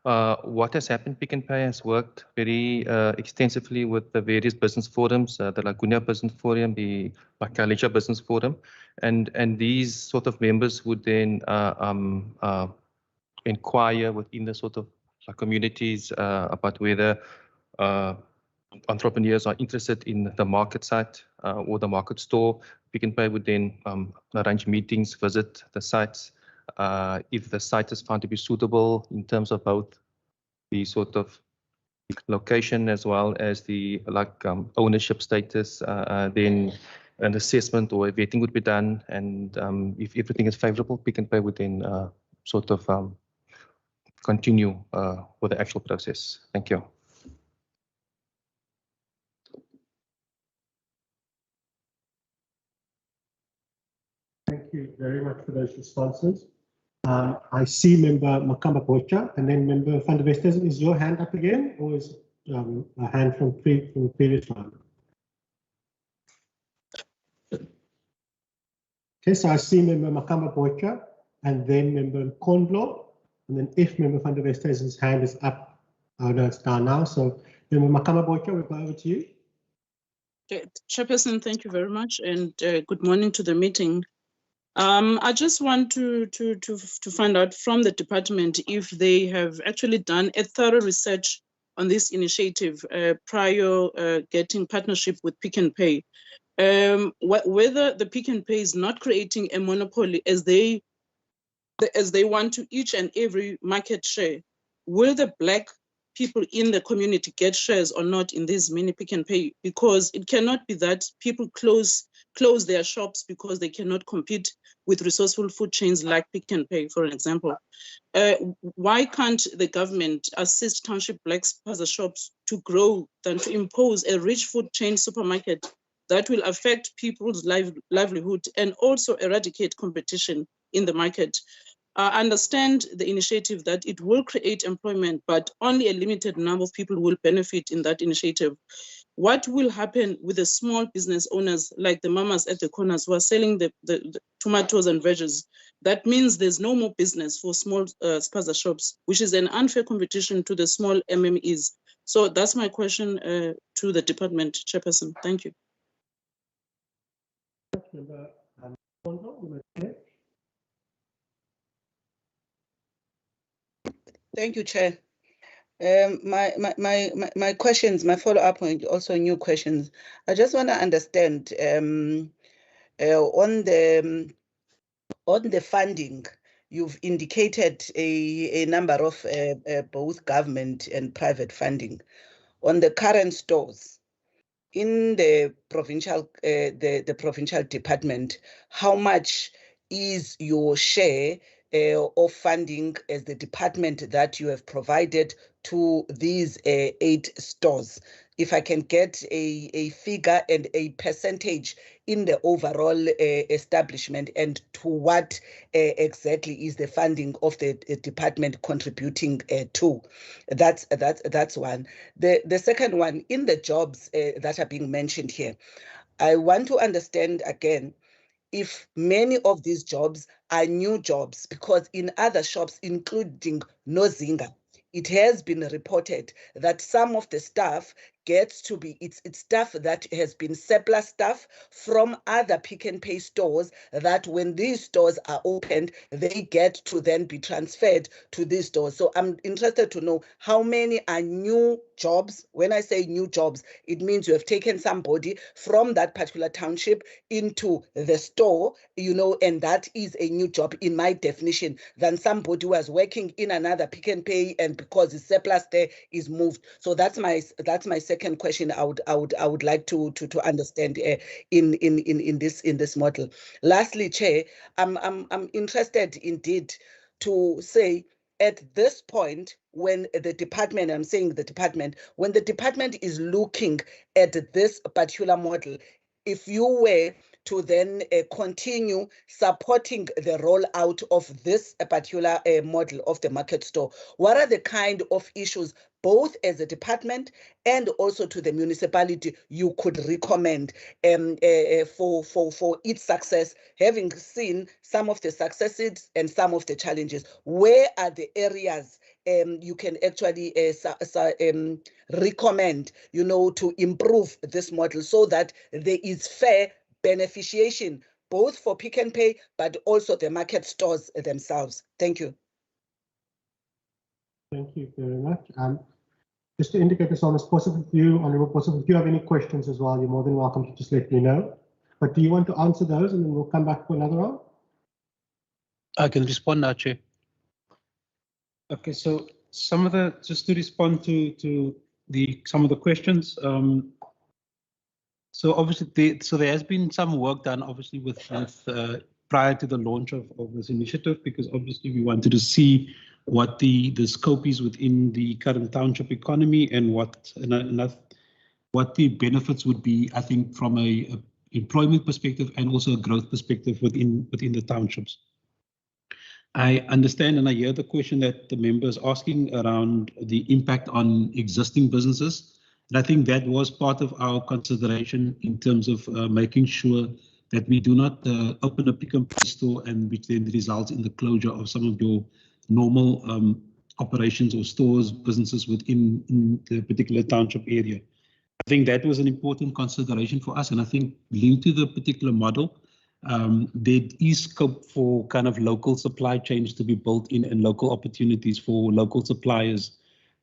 what has happened, Pick n Pay has worked very extensively with the various business forums, the Laguna Business Forum, the Bakalisha Business Forum, and these sort of members would then inquire within the sort of communities about whether entrepreneurs are interested in the market site or the market store. Pick n Pay would then arrange meetings, visit the sites. If the site is found to be suitable in terms of both the sort of location as well as the ownership status, then an assessment or a vetting would be done. And if everything is favorable, Pick n Pay would then sort of continue with the actual process. Thank you. Thank you very much for those responses. I see Member Makamba Bocha, and then Member van der Westhuizen. Is your hand up again, or is it a hand from the previous one? Okay, so I see Member Makamba Bocha, and then Member Kondlo, and then if Member van der Westhuizen's hand is up, no, it's down now. So Member Makamba Bocha, we'll go over to you. Chairperson, thank you very much, and good morning to the meeting. I just want to find out from the department if they have actually done a thorough research on this initiative prior getting partnership with Pick n Pay. Whether the Pick n Pay is not creating a monopoly as they want to each and every market share. Will the Black people in the community get shares or not in these mini Pick n Pay? Because it cannot be that people close their shops because they cannot compete with resourceful food chains like Pick n Pay, for example. Why can't the government assist township Black spaza shops to grow than to impose a rich food chain supermarket that will affect people's livelihood and also eradicate competition in the market? I understand the initiative that it will create employment, but only a limited number of people will benefit in that initiative. What will happen with the small business owners like the mamas at the corners who are selling the tomatoes and veggies? That means there's no more business for small spaza shops, which is an unfair competition to the small MMEs. So that's my question to the department, Chairperson. Thank you. Thank you, Chair. My questions, my follow-up, and also new questions. I just want to understand on the funding. You've indicated a number of both government and private funding on the current stores in the provincial department. How much is your share of funding as the department that you have provided to these 8 stores? If I can get a figure and a percentage in the overall establishment, and to what exactly is the funding of the department contributing to? That's one. The second one, in the jobs that are being mentioned here, I want to understand again if many of these jobs are new jobs, because in other shops, including Nozinga, it has been reported that some of the staff gets to be, it's staff that has been surplus staff from other Pick n Pay stores, that when these stores are opened, they get to then be transferred to these stores. So I'm interested to know how many are new jobs. When I say new jobs, it means you have taken somebody from that particular township into the store, you know, and that is a new job in my definition, than somebody who was working in another Pick n Pay and because it's surplus there is moved. So that's my second question. I would like to understand in this model. Lastly, Chair, I'm interested indeed to say, at this point, when the department, I'm saying the department, when the department is looking at this particular model, if you were to then continue supporting the rollout of this particular model of the market store, what are the kind of issues, both as a department and also to the municipality, you could recommend for its success, having seen some of the successes and some of the challenges? Where are the areas you can actually recommend, you know, to improve this model so that there is fair beneficiation, both for Pick n Pay, but also the market stores themselves? Thank you. Thank you very much. Just to indicate this on as possible to you, Honourable Possible, if you have any questions as well, you're more than welcome to just let me know. But do you want to answer those, and then we'll come back for another round? I can respond now, Chair. Okay, so some of the, just to respond to some of the questions. So obviously, there has been some work done, obviously, with prior to the launch of this initiative, because obviously we wanted to see what the scope is within the current township economy and what the benefits would be, I think, from a employment perspective and also a growth perspective within the townships. I understand and I hear the question that the member is asking around the impact on existing businesses. And I think that was part of our consideration in terms of making sure that we do not open a pick and pay store and which then results in the closure of some of your normal operations or stores, businesses within the particular township area. I think that was an important consideration for us. And I think linked to the particular model, there is scope for kind of local supply chains to be built in and local opportunities for local suppliers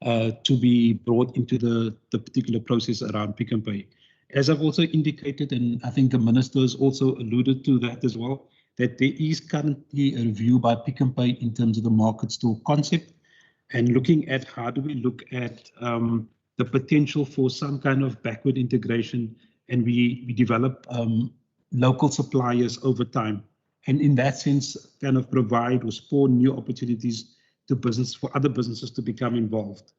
to be brought into the particular process around Pick and Pay. As I've also indicated, and I think the minister has also alluded to that as well, that there is currently a review by Pick and Pay in terms of the market store concept and looking at how do we look at the potential for some kind of backward integration, and we develop local suppliers over time. And in that sense, kind of provide or spawn new opportunities to business for other businesses to become involved.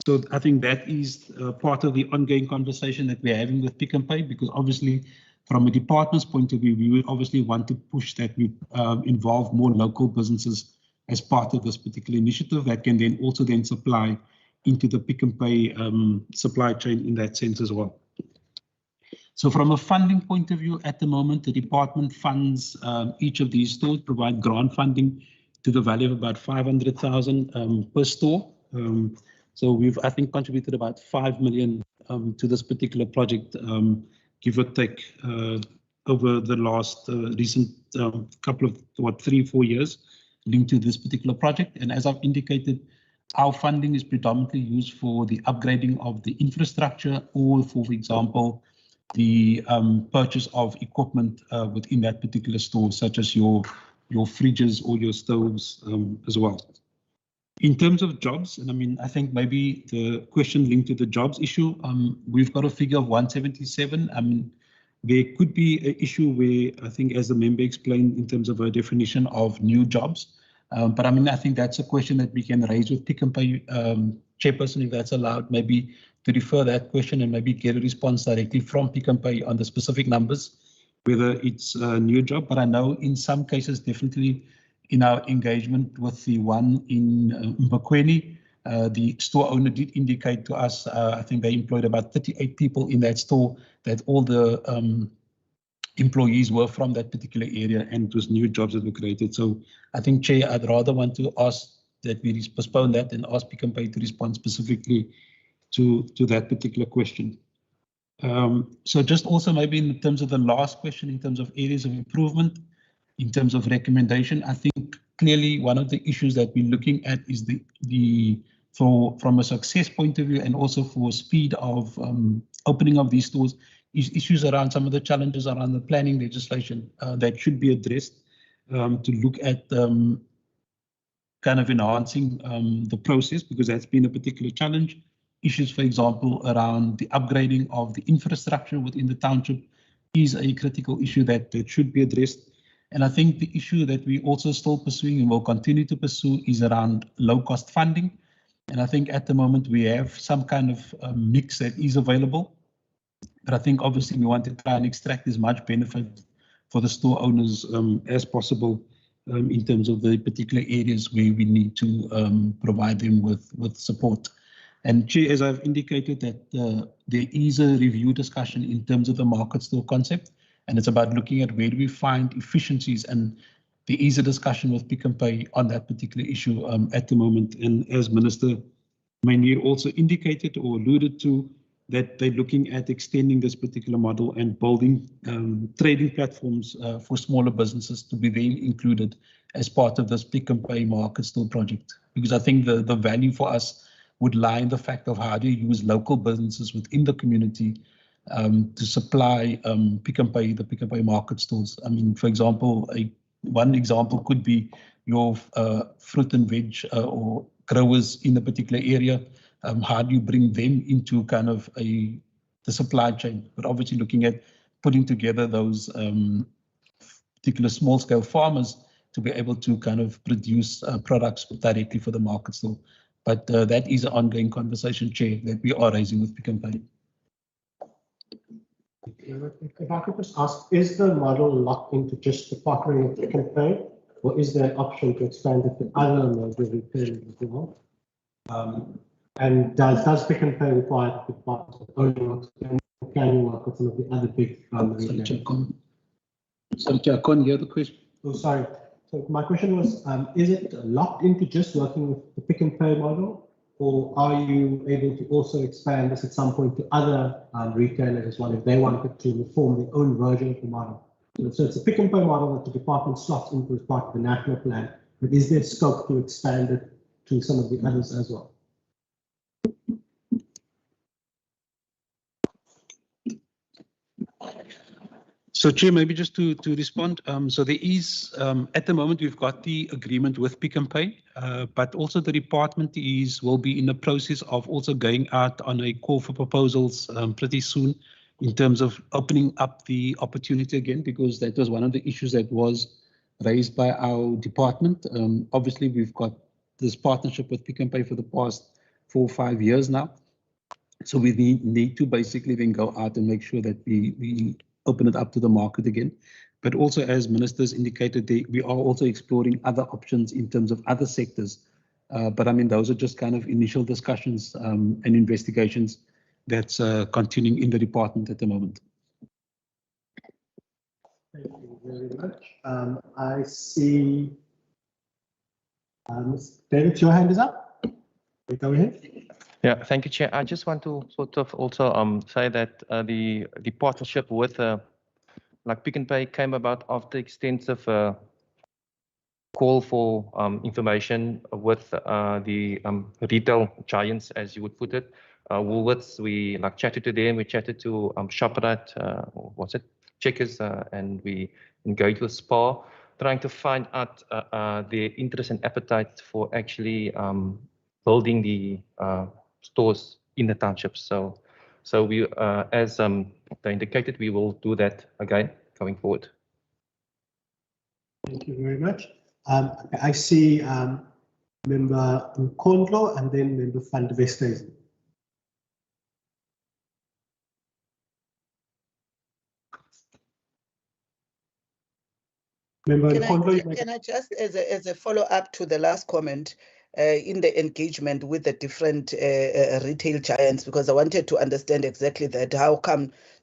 So I think that is part of the ongoing conversation that we're having with Pick and Pay, because obviously from a department's point of view, we would obviously want to push that we involve more local businesses as part of this particular initiative that can then also then supply into the Pick and Pay supply chain in that sense as well. So from a funding point of view, at the moment, the department funds each of these stores, provide grant funding to the value of about 500,000 per store. So we've, I think, contributed about 5 million to this particular project, give or take, over the last recent couple of, 3-4 years linked to this particular project. And as I've indicated, our funding is predominantly used for the upgrading of the infrastructure or for example, the purchase of equipment within that particular store, such as your fridges or your stoves as well. In terms of jobs, and I mean, I think maybe the question linked to the jobs issue, we've got a figure of 177. I mean, there could be an issue where I think, as the member explained, in terms of a definition of new jobs. But I mean, I think that's a question that we can raise with Pick and Pay chairperson, if that's allowed, maybe to refer that question and maybe get a response directly from Pick and Pay on the specific numbers, whether it's a new job. But I know in some cases, definitely in our engagement with the one in Mbakweni, the store owner did indicate to us, I think they employed about 38 people in that store, that all the employees were from that particular area and it was new jobs that were created. So I think, Chair, I'd rather want to ask that we postpone that and ask Pick and Pay to respond specifically to that particular question. So just also maybe in terms of the last question, in terms of areas of improvement, in terms of recommendation, I think clearly one of the issues that we're looking at is from a success point of view and also for speed of opening of these stores, is issues around some of the challenges around the planning legislation that should be addressed to look at kind of enhancing the process, because that's been a particular challenge. Issues, for example, around the upgrading of the infrastructure within the township is a critical issue that should be addressed. And I think the issue that we also still pursuing and will continue to pursue is around low-cost funding. And I think at the moment we have some kind of mix that is available. But I think obviously we want to try and extract as much benefit for the store owners as possible in terms of the particular areas where we need to provide them with support. And Chair, as I've indicated, that there is a review discussion in terms of the market store concept, and it's about looking at where do we find efficiencies, and there is a discussion with Pick and Pay on that particular issue at the moment. And as Minister Mainir also indicated or alluded to, that they're looking at extending this particular model and building trading platforms for smaller businesses to be then included as part of this Pick and Pay market store project. Because I think the value for us would lie in the fact of how do you use local businesses within the community to supply the Pick and Pay market stores. I mean, for example, one example could be your fruit and veg or growers in a particular area. How do you bring them into kind of the supply chain? But obviously looking at putting together those particular small scale farmers to be able to kind of produce products directly for the market store. But that is an ongoing conversation, Chair, that we are raising with Pick and Pay. If I could just ask, is the model locked into just the partnering with Pick n Pay, or is there an option to expand it to other major retailers as well? And does Pick n Pay require that the partners only work, and can you work with some of the other big retailers? Sorry, I can't hear the question. Oh, sorry. So my question was, is it locked into just working with the Pick n Pay model, or are you able to also expand this at some point to other retailers as well if they wanted to form their own version of the model? So it's a Pick n Pay model that the department slots into as part of the national plan, but is there scope to expand it to some of the others as well? So, Chair, maybe just to respond. So there is, at the moment, we've got the agreement with Pick n Pay, but also the department will be in the process of also going out on a call for proposals pretty soon in terms of opening up the opportunity again, because that was one of the issues that was raised by our department. Obviously, we've got this partnership with Pick n Pay for the past 4 or 5 years now. So we need to basically then go out and make sure that we open it up to the market again. But also, as ministers indicated, we are also exploring other options in terms of other sectors. But I mean, those are just kind of initial discussions and investigations that's continuing in the department at the moment. Thank you very much. I see David, your hand is up. Go ahead. Yeah, thank you, Chair. I just want to sort of also say that the partnership with like Pick n Pay came about after extensive call for information with the retail giants, as you would put it. Woolworths, we like chatted to them, we chatted to Shoprite, what's it, Checkers, and we engaged with Spar, trying to find out their interest and appetite for actually building the stores in the townships. So we, as they indicated, we will do that again going forward. Thank you very much. I see Member Nkondlo and then Member van der Westhuizen. Member Nkondlo, Can I just, as a follow-up to the last comment, in the engagement with the different retail giants, because I wanted to understand exactly that. How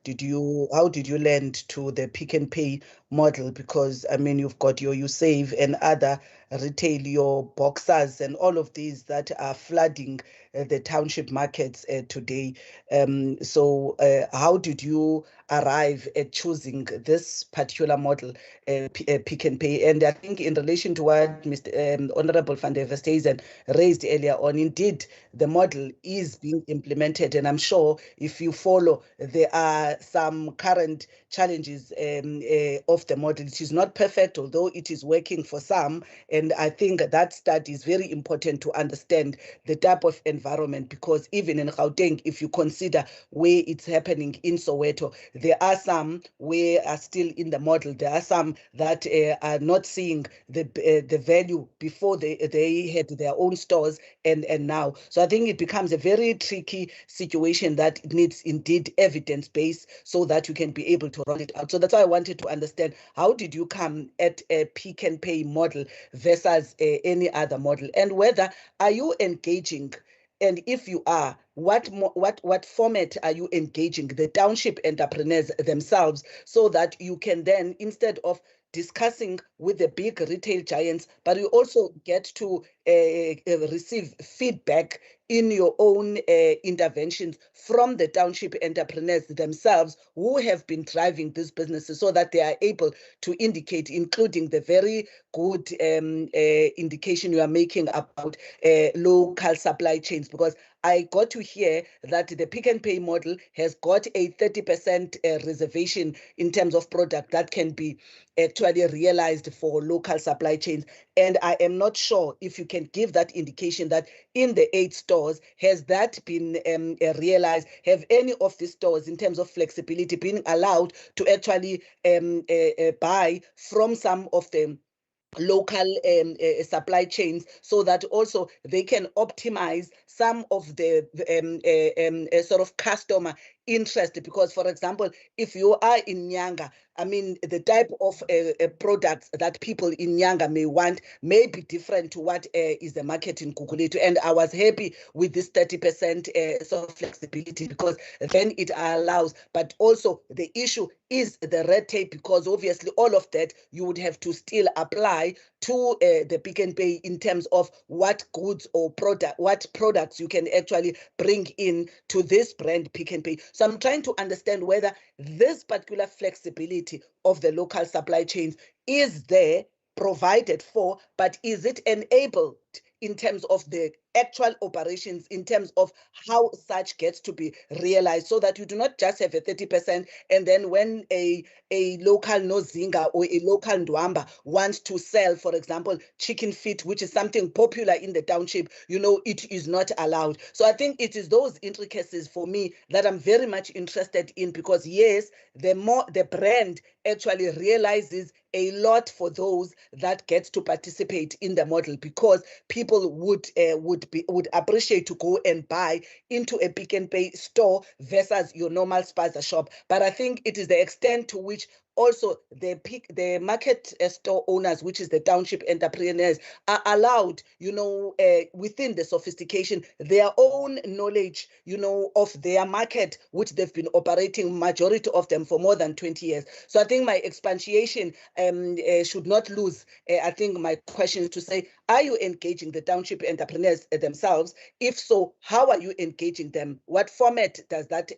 did you land to the Pick n Pay model? Because I mean, you've got your YouSave and other retail, your Boxers and all of these that are flooding the township markets today. So how did you arrive at choosing this particular model, Pick n Pay? And I think in relation to what Mr. Honorable van der Westhuizen raised earlier on, indeed, the model is being implemented. And I'm sure if you follow, there are some current challenges of the model. It is not perfect, although it is working for some. And I think that study is very important to understand the type of environment, because even in Gauteng, if you consider where it's happening in Soweto, there are some where are still in the model. There are some that are not seeing the value before they had their own stores and now. So I think it becomes a very tricky situation that needs indeed evidence-based so that you can be able to roll it out. So that's why I wanted to understand, how did you come at a Pick n Pay model versus any other model, and whether are you engaging, and if you are, what format are you engaging the township entrepreneurs themselves, so that you can then, instead of discussing with the big retail giants, but you also get to receive feedback in your own interventions from the township entrepreneurs themselves who have been driving these businesses, so that they are able to indicate, including the very good indication you are making about local supply chains. Because I got to hear that the Pick n Pay model has got a 30% reservation in terms of product that can be actually realized for local supply chains. And I am not sure if you can give that indication that in the 8 stores, has that been realized? Have any of the stores, in terms of flexibility, been allowed to actually buy from some of them local supply chains, so that also they can optimize some of the sort of customer interest, because, for example, if you are in Nyanga, I mean, the type of products that people in Nyanga may want may be different to what is the market in Gugulethu. And I was happy with this 30% sort of flexibility, because then it allows, but also the issue is the red tape, because obviously all of that you would have to still apply to the Pick n Pay in terms of what goods or what products you can actually bring in to this brand Pick n Pay. So I'm trying to understand whether this particular flexibility of the local supply chains is there, provided for, but is it enabled in terms of the actual operations, in terms of how such gets to be realized, so that you do not just have a 30% and then when a local Nozinga or a local Ndwamba wants to sell, for example, chicken feet, which is something popular in the township, you know, it is not allowed. So I think it is those intricacies for me that I'm very much interested in, because yes, the more the brand actually realizes a lot for those that get to participate in the model, because people would appreciate to go and buy into a Pick n Pay store versus your normal spaza shop. But I think it is the extent to which also the market store owners, which is the township entrepreneurs, are allowed, you know, within the sophistication, their own knowledge, you know, of their market, which they've been operating, majority of them, for more than 20 years. So I think my expatiation should not lose, I think, my question is to say, are you engaging the township entrepreneurs themselves? If so, how are you engaging them? What format does that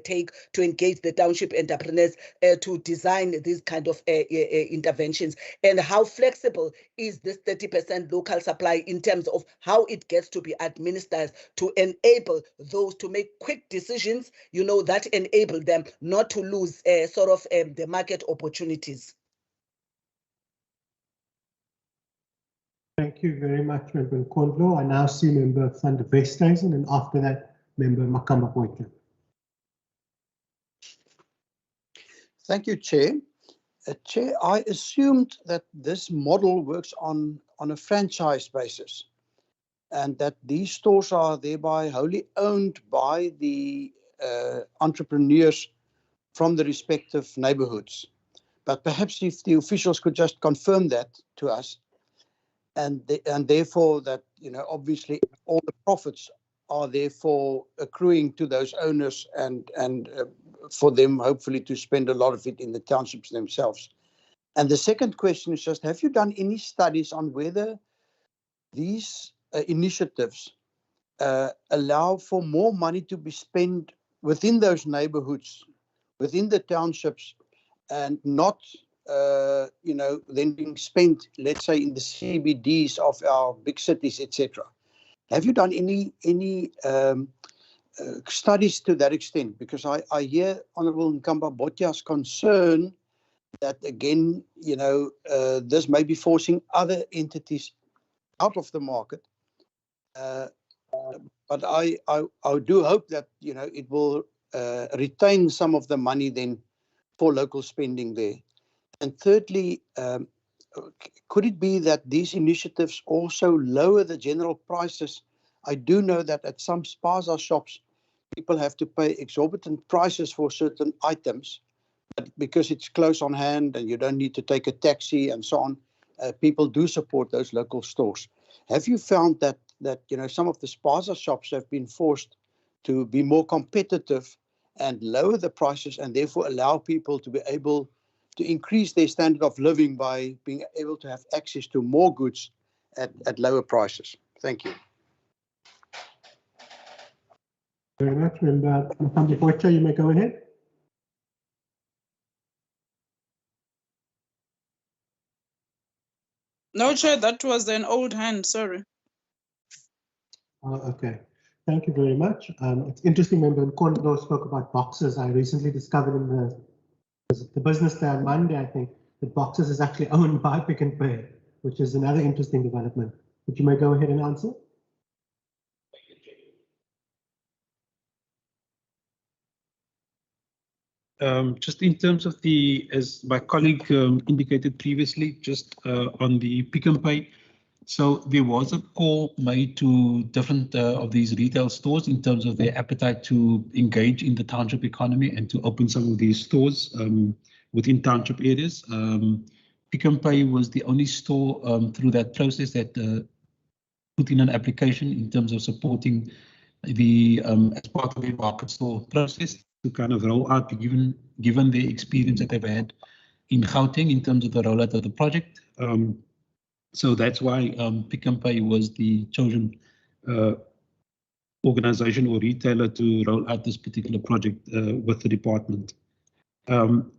take to engage the township entrepreneurs to design these kind of interventions? And how flexible is this 30% local supply in terms of how it gets to be administered to enable those to make quick decisions, you know, that enable them not to lose sort of the market opportunities? Thank you very much, Member Nkondlo. I now see Member van der Westhuizen, and after that, Member Makamba Poitlu. Thank you, Chair. Chair, I assumed that this model works on a franchise basis, and that these stores are thereby wholly owned by the entrepreneurs from the respective neighborhoods. But perhaps if the officials could just confirm that to us, and therefore that, you know, obviously all the profits are therefore accruing to those owners, and for them hopefully to spend a lot of it in the townships themselves. And the second question is just, have you done any studies on whether these initiatives allow for more money to be spent within those neighborhoods, within the townships, and not you know, then being spent, let's say, in the CBDs of our big cities, etc. Have you done any studies to that extent? Because I hear Honourable Nkamba Botja's concern that, again, you know, this may be forcing other entities out of the market. But I do hope that, you know, it will retain some of the money then for local spending there. And thirdly, could it be that these initiatives also lower the general prices? I do know that at some spaza shops, people have to pay exorbitant prices for certain items, but because it's close on hand and you don't need to take a taxi and so on, people do support those local stores. Have you found that you know, some of the spaza shops have been forced to be more competitive and lower the prices, and therefore allow people to be able to increase their standard of living by being able to have access to more goods at lower prices? Thank you. Very much, Member Makamba Poitlu, you may go ahead. No, Chair, that was an old hand, sorry. Okay, thank you very much. It's interesting, Member Nkondlo spoke about boxes. I recently discovered in the business day on Monday, I think, that boxes is actually owned by Pick n Pay, which is another interesting development. But you may go ahead and answer. Just in terms of the, as my colleague indicated previously, just on the Pick n Pay, So there was a call made to different of these retail stores in terms of their appetite to engage in the township economy and to open some of these stores within township areas. Pick n Pay was the only store through that process that put in an application in terms of supporting the as part of the market store process to kind of roll out, given the experience that they've had in Gauteng in terms of the rollout of the project. So that's why Pick n Pay was the chosen organization or retailer to roll out this particular project with the department.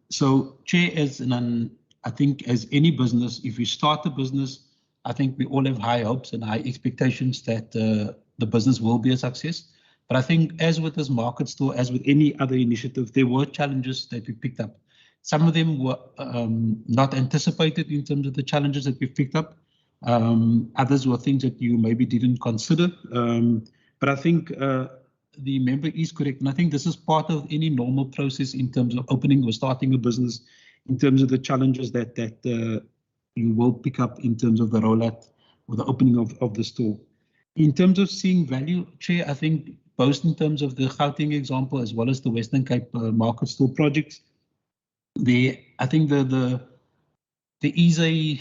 So, Chair, I think as any business, if you start a business, I think we all have high hopes and high expectations that the business will be a success. But I think as with this market store, as with any other initiative, there were challenges that we picked up. Some of them were not anticipated in terms of the challenges that we picked up. Others were things that you maybe didn't consider. But I think the member is correct. And I think this is part of any normal process in terms of opening or starting a business, in terms of the challenges that you will pick up in terms of the rollout or the opening of the store. In terms of seeing value, Chair, I think both in terms of the Gauteng example as well as the Western Cape market store projects, I think there is a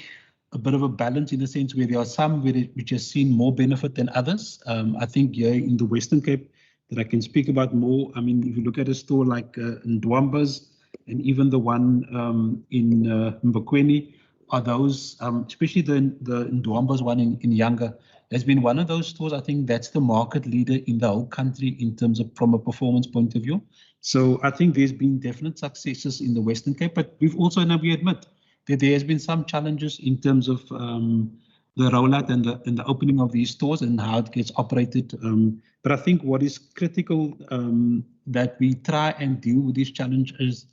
bit of a balance in the sense where there are some which has seen more benefit than others. I think here in the Western Cape that I can speak about more. I mean, if you look at a store like Ndwamba's and even the one in Mbokweni, are those, especially the Ndwamba's one in Yanga, has been one of those stores. I think that's the market leader in the whole country in terms of from a performance point of view. So I think there's been definite successes in the Western Cape, but we've also, now we admit that there has been some challenges in terms of the rollout and the opening of these stores and how it gets operated. But I think what is critical that we try and deal with these challenges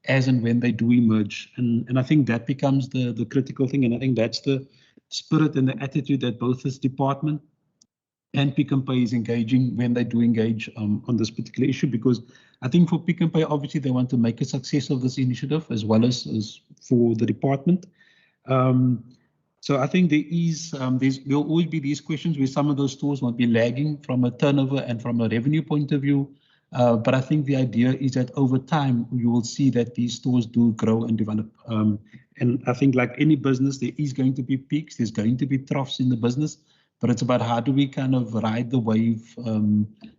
as and when they do emerge. And I think that becomes the critical thing. And I think that's the spirit and the attitude that both this department and Pick n Pay is engaging when they do engage on this particular issue, because I think for Pick n Pay, obviously they want to make a success of this initiative as well as for the department. So I think there'll always be these questions where some of those stores might be lagging from a turnover and from a revenue point of view. But I think the idea is that over time, you will see that these stores do grow and develop. And I think like any business, there is going to be peaks, there's going to be troughs in the business, but it's about how do we kind of ride the wave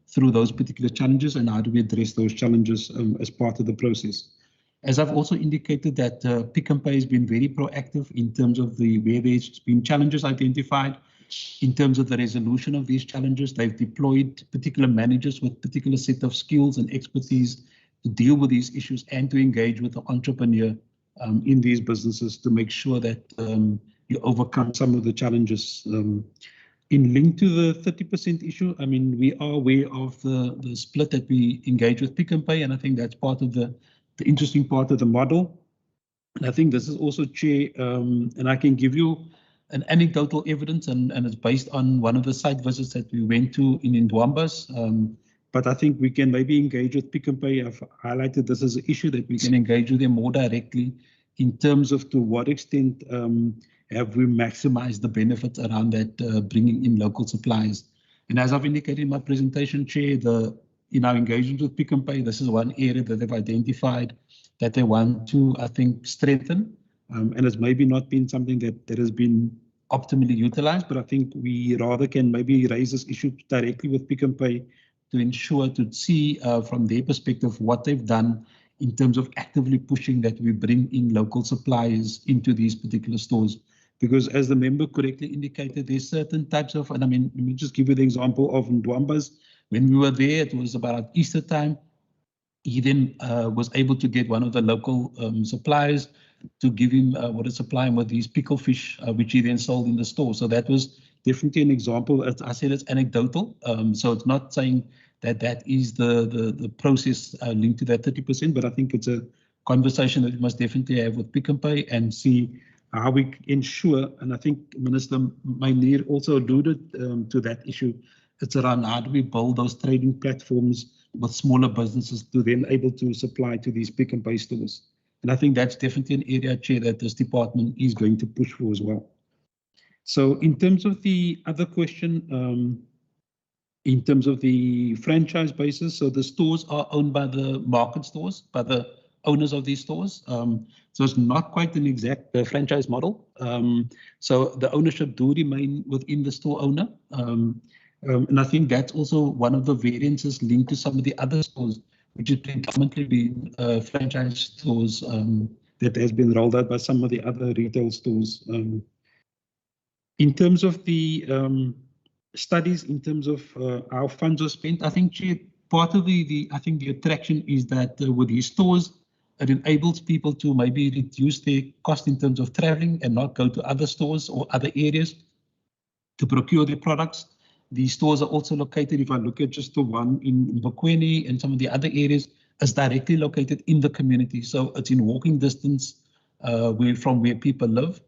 through those particular challenges and how do we address those challenges as part of the process. As I've also indicated that Pick n Pay has been very proactive in terms of where there's been challenges identified. In terms of the resolution of these challenges, they've deployed particular managers with particular set of skills and expertise to deal with these issues and to engage with the entrepreneur in these businesses to make sure that you overcome some of the challenges. In link to the 30% issue, I mean, we are aware of the split that we engage with Pick n Pay, and I think that's part of the interesting part of the model. And I think this is also, Chair, and I can give you an anecdotal evidence, and it's based on one of the site visits that we went to in Ndwamba's. But I think we can maybe engage with Pick n Pay. I've highlighted this as an issue that we can engage with them more directly in terms of to what extent have we maximized the benefits around that bringing in local suppliers. And as I've indicated in my presentation, Chair, in our engagement with Pick n Pay, this is one area that they've identified that they want to, I think, strengthen. And it's maybe not been something that has been optimally utilized, but I think we rather can maybe raise this issue directly with Pick n Pay to ensure to see from their perspective what they've done in terms of actively pushing that we bring in local suppliers into these particular stores. Because as the member correctly indicated, there's certain types of, and I mean, let me just give you the example of Ndwamba's. When we were there, it was about Easter time. He then was able to get one of the local suppliers to give him a supply him with these pickle fish, which he then sold in the store. So that was definitely an example. As I said, it's anecdotal. So it's not saying that is the process linked to that 30%, but I think it's a conversation that we must definitely have with Pick n Pay and see how we ensure, and I think Minister Mynheer also alluded to that issue. It's around how do we build those trading platforms with smaller businesses to then able to supply to these Pick n Pay stores. And I think that's definitely an area, Chair, that this department is going to push for as well. So in terms of the other question, in terms of the franchise basis, so the stores are owned by the market stores, by the owners of these stores. So it's not quite an exact franchise model. So the ownership do remain within the store owner. And I think that's also one of the variances linked to some of the other stores, which has predominantly been franchise stores that has been rolled out by some of the other retail stores. In terms of the studies, in terms of how funds are spent, I think part of the attraction is that with these stores, it enables people to maybe reduce their cost in terms of traveling and not go to other stores or other areas to procure their products. These stores are also located, if I look at just the one in Bokweni and some of the other areas, is directly located in the community. So it's in walking distance from where people live.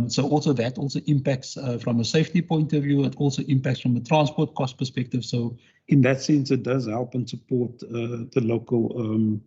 So also that also impacts from a safety point of view. It also impacts from a transport cost perspective. So in that sense, it does help and support the local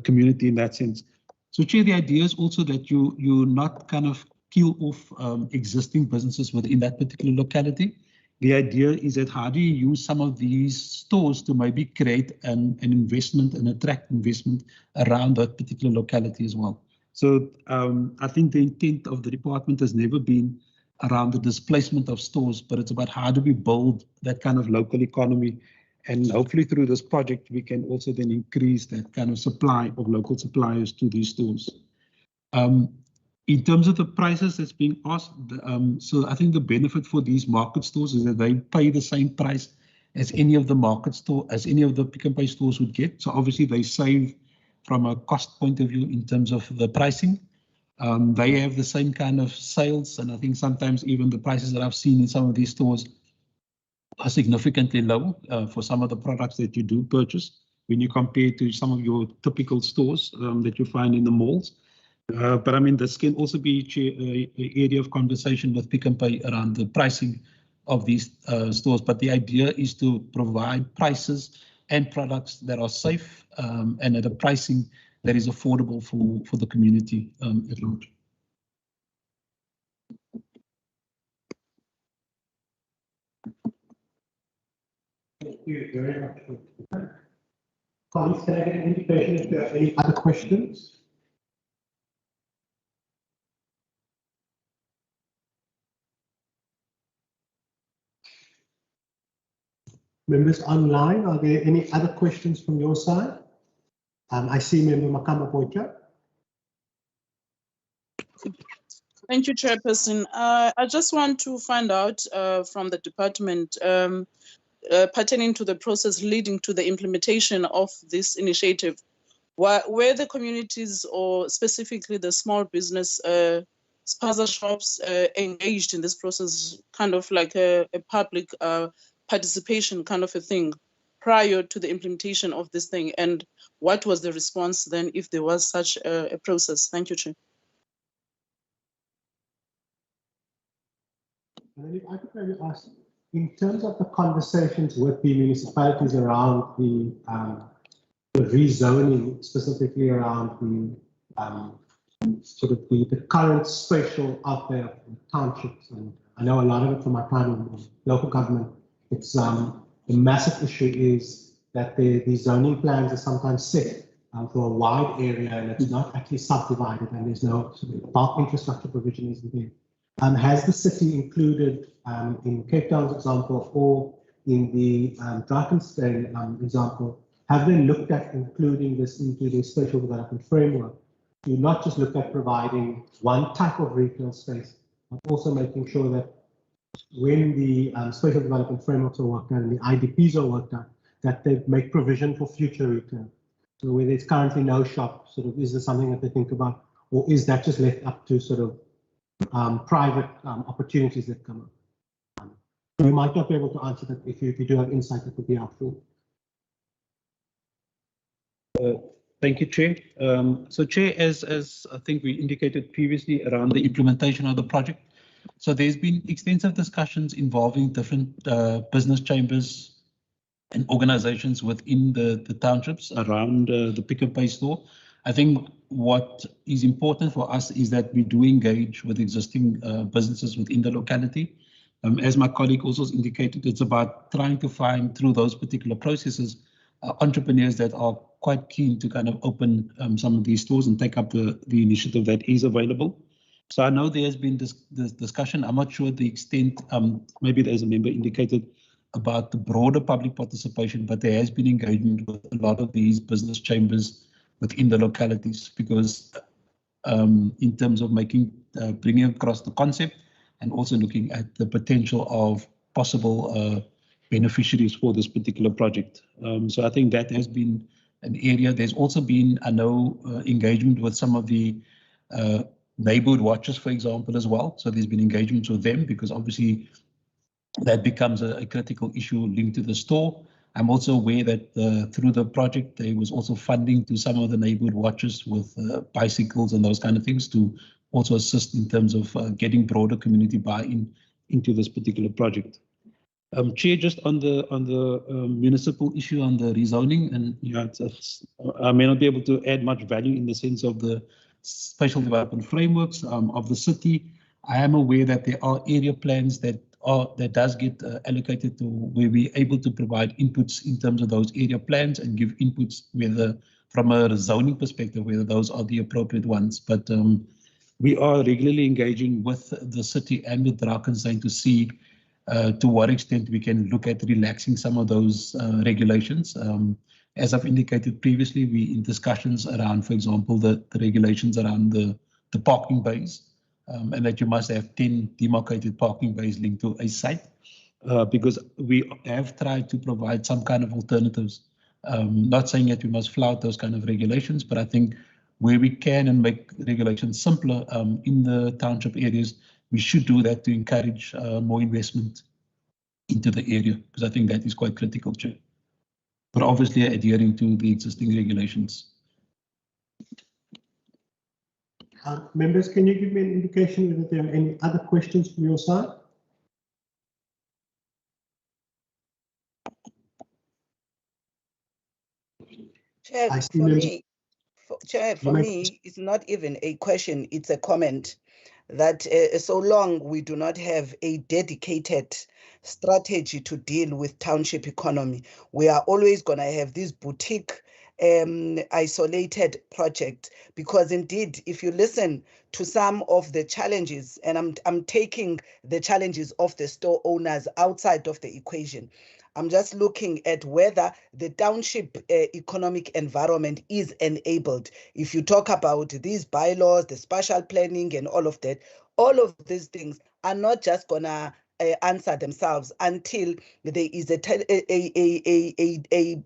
community in that sense. So Chair, the idea is also that you not kind of kill off existing businesses within that particular locality. The idea is that how do you use some of these stores to maybe create an investment and attract investment around that particular locality as well. So I think the intent of the department has never been around the displacement of stores, but it's about how do we build that kind of local economy. And hopefully through this project, we can also then increase that kind of supply of local suppliers to these stores. In terms of the prices that's being asked, so I think the benefit for these market stores is that they pay the same price as any of the market store, as any of the Pick n Pay stores would get. So obviously they save from a cost point of view in terms of the pricing. They have the same kind of sales, and I think sometimes even the prices that I've seen in some of these stores are significantly low for some of the products that you do purchase when you compare to some of your typical stores that you find in the malls. But I mean, this can also be an area of conversation with Pick n Pay around the pricing of these stores. But the idea is to provide prices and products that are safe and at a pricing that is affordable for the community at large. Thank you very much. Colleagues, can I get an indication if there are any other questions? Members online, are there any other questions from your side? I see Member Makama Boyka. Thank you, Chairperson. I just want to find out from the department pertaining to the process leading to the implementation of this initiative, where the communities or specifically the small business spaza shops engaged in this process, kind of like a public participation kind of a thing prior to the implementation of this thing, and what was the response then if there was such a process? Thank you, Chair. And then if I could maybe ask, in terms of the conversations with the municipalities around the rezoning, specifically around the sort of the current spatial out there of townships, and I know a lot of it from my time in local government, it's the massive issue is that the zoning plans are sometimes set for a wide area and it's not actually subdivided and there's no sort of bulk infrastructure provision isn't there. Has the city included in Cape Town's example or in the Drakenstein example, have they looked at including this into the spatial development framework to not just look at providing one type of retail space, but also making sure that when the spatial development frameworks are worked out and the IDPs are worked out, that they make provision for future retail? So where there's currently no shop, sort of, is there something that they think about, or is that just left up to sort of private opportunities that come up? You might not be able to answer that. If you do have insight, that would be helpful. Thank you, Chair. So Chair, as I think we indicated previously around the implementation of the project, so there's been extensive discussions involving different business chambers and organizations within the townships around the Pick n Pay store. I think what is important for us is that we do engage with existing businesses within the locality. As my colleague also indicated, it's about trying to find through those particular processes entrepreneurs that are quite keen to kind of open some of these stores and take up the initiative that is available. So I know there has been this discussion. I'm not sure the extent, maybe there's a member indicated about the broader public participation, but there has been engagement with a lot of these business chambers within the localities, because in terms of bringing across the concept and also looking at the potential of possible beneficiaries for this particular project. So I think that has been an area. There's also been, I know, engagement with some of the neighborhood watches, for example, as well. So there's been engagements with them, because obviously that becomes a critical issue linked to the store. I'm also aware that through the project, there was also funding to some of the neighborhood watches with bicycles and those kind of things to also assist in terms of getting broader community buy-in into this particular project. Chair, just on the municipal issue on the rezoning, and I may not be able to add much value in the sense of the spatial development frameworks of the city. I am aware that there are area plans that does get allocated to where we're able to provide inputs in terms of those area plans and give inputs whether from a zoning perspective, whether those are the appropriate ones. But we are regularly engaging with the city and with Drakensberg to see to what extent we can look at relaxing some of those regulations. As I've indicated previously, we in discussions around, for example, the regulations around the parking bays, and that you must have 10 demarcated parking bays linked to a site, because we have tried to provide some kind of alternatives. Not saying that we must flout those kind of regulations, but I think where we can and make regulations simpler in the township areas, we should do that to encourage more investment into the area, because I think that is quite critical, Chair. But obviously adhering to the existing regulations. Members, can you give me an indication whether there are any other questions from your side? Chair, I see for members. me, for me, it's not even a question, it's a comment that so long we do not have a dedicated strategy to deal with township economy, we are always going to have this boutique isolated project, because indeed, if you listen to some of the challenges, and I'm taking the challenges of the store owners outside of the equation, I'm just looking at whether the township economic environment is enabled. If you talk about these bylaws, the spatial planning and all of that, all of these things are not just gonna answer themselves until there is a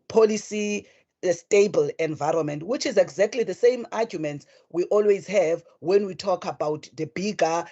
policy, a stable environment, which is exactly the same arguments we always have when we talk about the bigger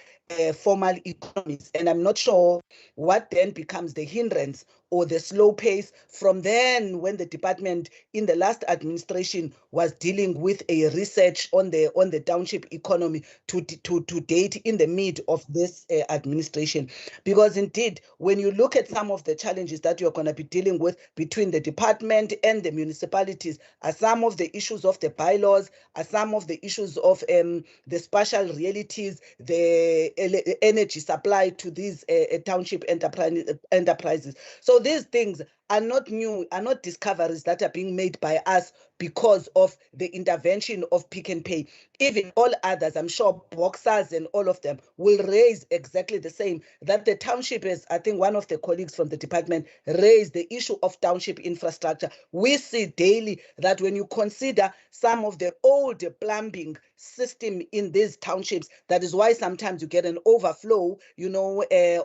formal economies. And I'm not sure what then becomes the hindrance or the slow pace from then when the department in the last administration was dealing with a research on the township economy to date in the mid of this administration. Because indeed, when you look at some of the challenges that you're going to be dealing with between the department and the municipalities, are some of the issues of the bylaws, are some of the issues of the spatial realities, the energy supply to these township enterprises. So these things are not new, are not discoveries that are being made by us because of the intervention of Pick n Pay. Even all others, I'm sure Boxers and all of them will raise exactly the same, that the township is, I think one of the colleagues from the department raised the issue of township infrastructure. We see daily that when you consider some of the old plumbing system in these townships, that is why sometimes you get an overflow,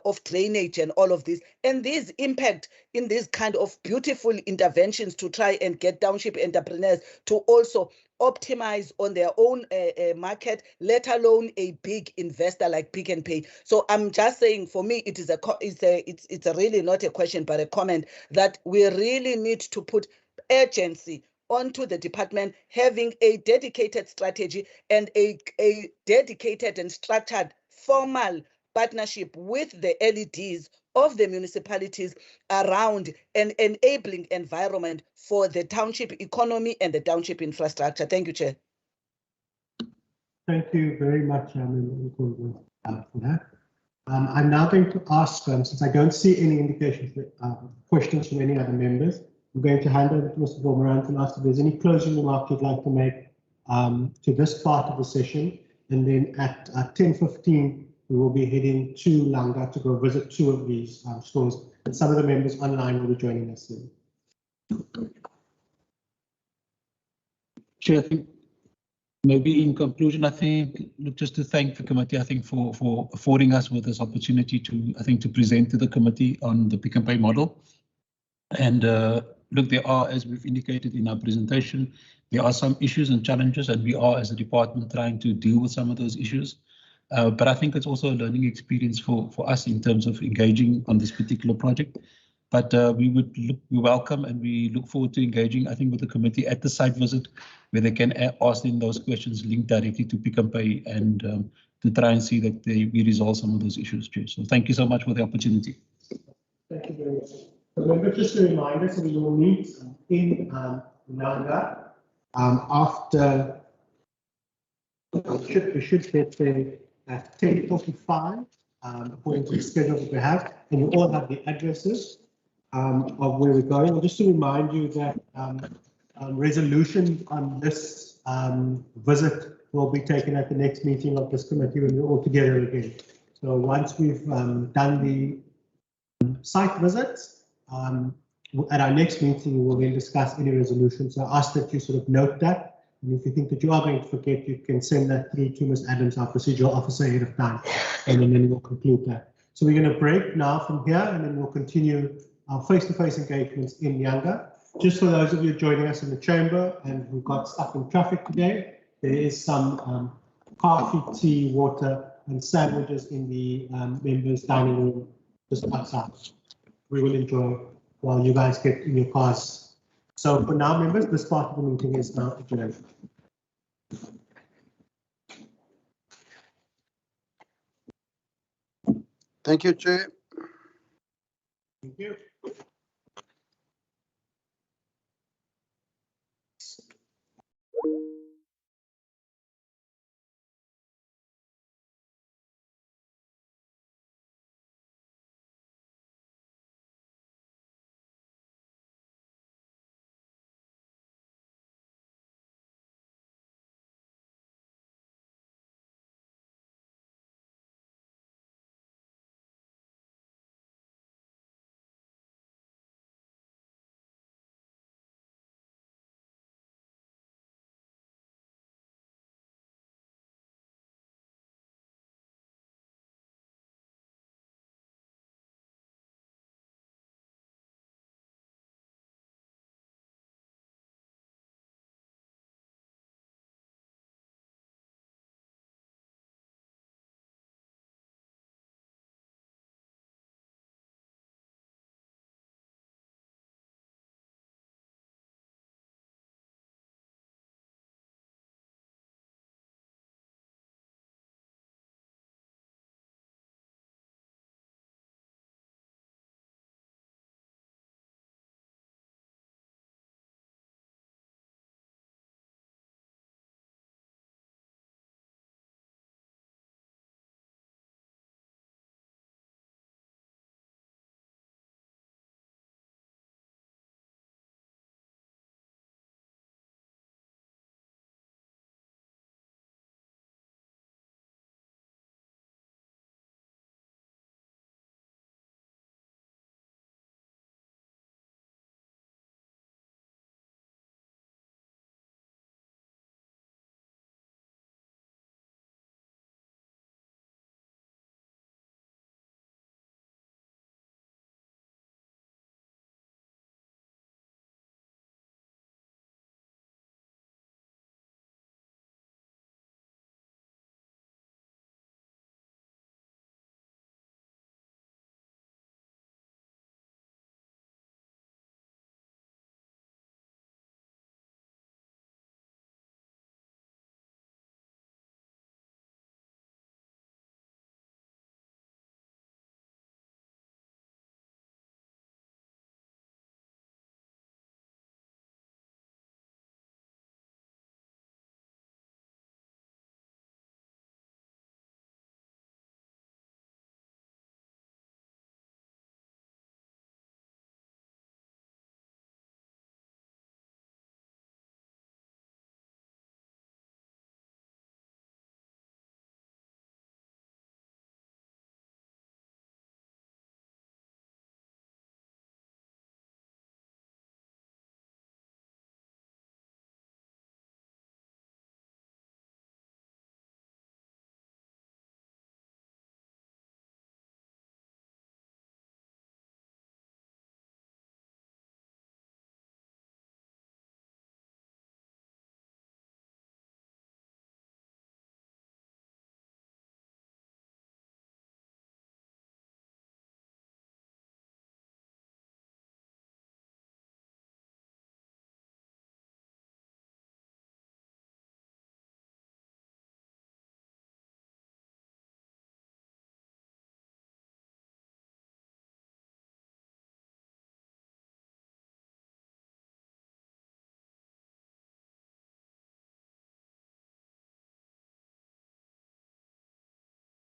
of drainage and all of this. And these impact in these kind of beautiful interventions to try and get township entrepreneurs to also optimize on their own market, let alone a big investor like Pick n Pay. So I'm just saying, for me, it's a really not a question but a comment, that we really need to put urgency onto the department having a dedicated strategy and a dedicated and structured formal partnership with the LEDs of the municipalities around an enabling environment for the township economy and the township infrastructure. Thank you, Chair. Thank you very much, for that. I'm now going to ask, since I don't see any indications for questions from any other members, I'm going to hand over to Mr. Vormerand and ask if there's any closing remark you'd like to make to this part of the session. And then at 10:15, we will be heading to Langa to go visit 2 of these stores. And some of the members online will be joining us soon. Chair, I think maybe in conclusion, I think just to thank the committee, I think for affording us with this opportunity to present to the committee on the Pick n Pay model. And look, there are, as we've indicated in our presentation, there are some issues and challenges, and we are as a department trying to deal with some of those issues. But I think it's also a learning experience for us in terms of engaging on this particular project. But we welcome and we look forward to engaging, I think, with the committee at the site visit, where they can ask them those questions linked directly to Pick n Pay and to try and see that we resolve some of those issues, Chair. So thank you so much for the opportunity. Thank you very much. Remember, just a reminder, so we will meet in Langa after, we should get there at 10:45, according to the schedule that we have, and you all have the addresses of where we're going. And just to remind you that resolution on this visit will be taken at the next meeting of this committee when we're all together again. So once we've done the site visits, at our next meeting, we will then discuss any resolutions. So I ask that you sort of note that. And if you think that you are going to forget, you can send that through to Ms. Adams, our procedural officer, ahead of time, and then we'll conclude that. So we're going to break now from here, and then we'll continue our face-to-face engagements in Nyanga. Just for those of you joining us in the chamber and who got stuck in traffic today, there is some coffee, tea, water, and sandwiches in the members' dining room just outside. We will enjoy while you guys get in your cars. So for now, members, this part of the meeting is now adjourned. Thank you, Chair. Thank you.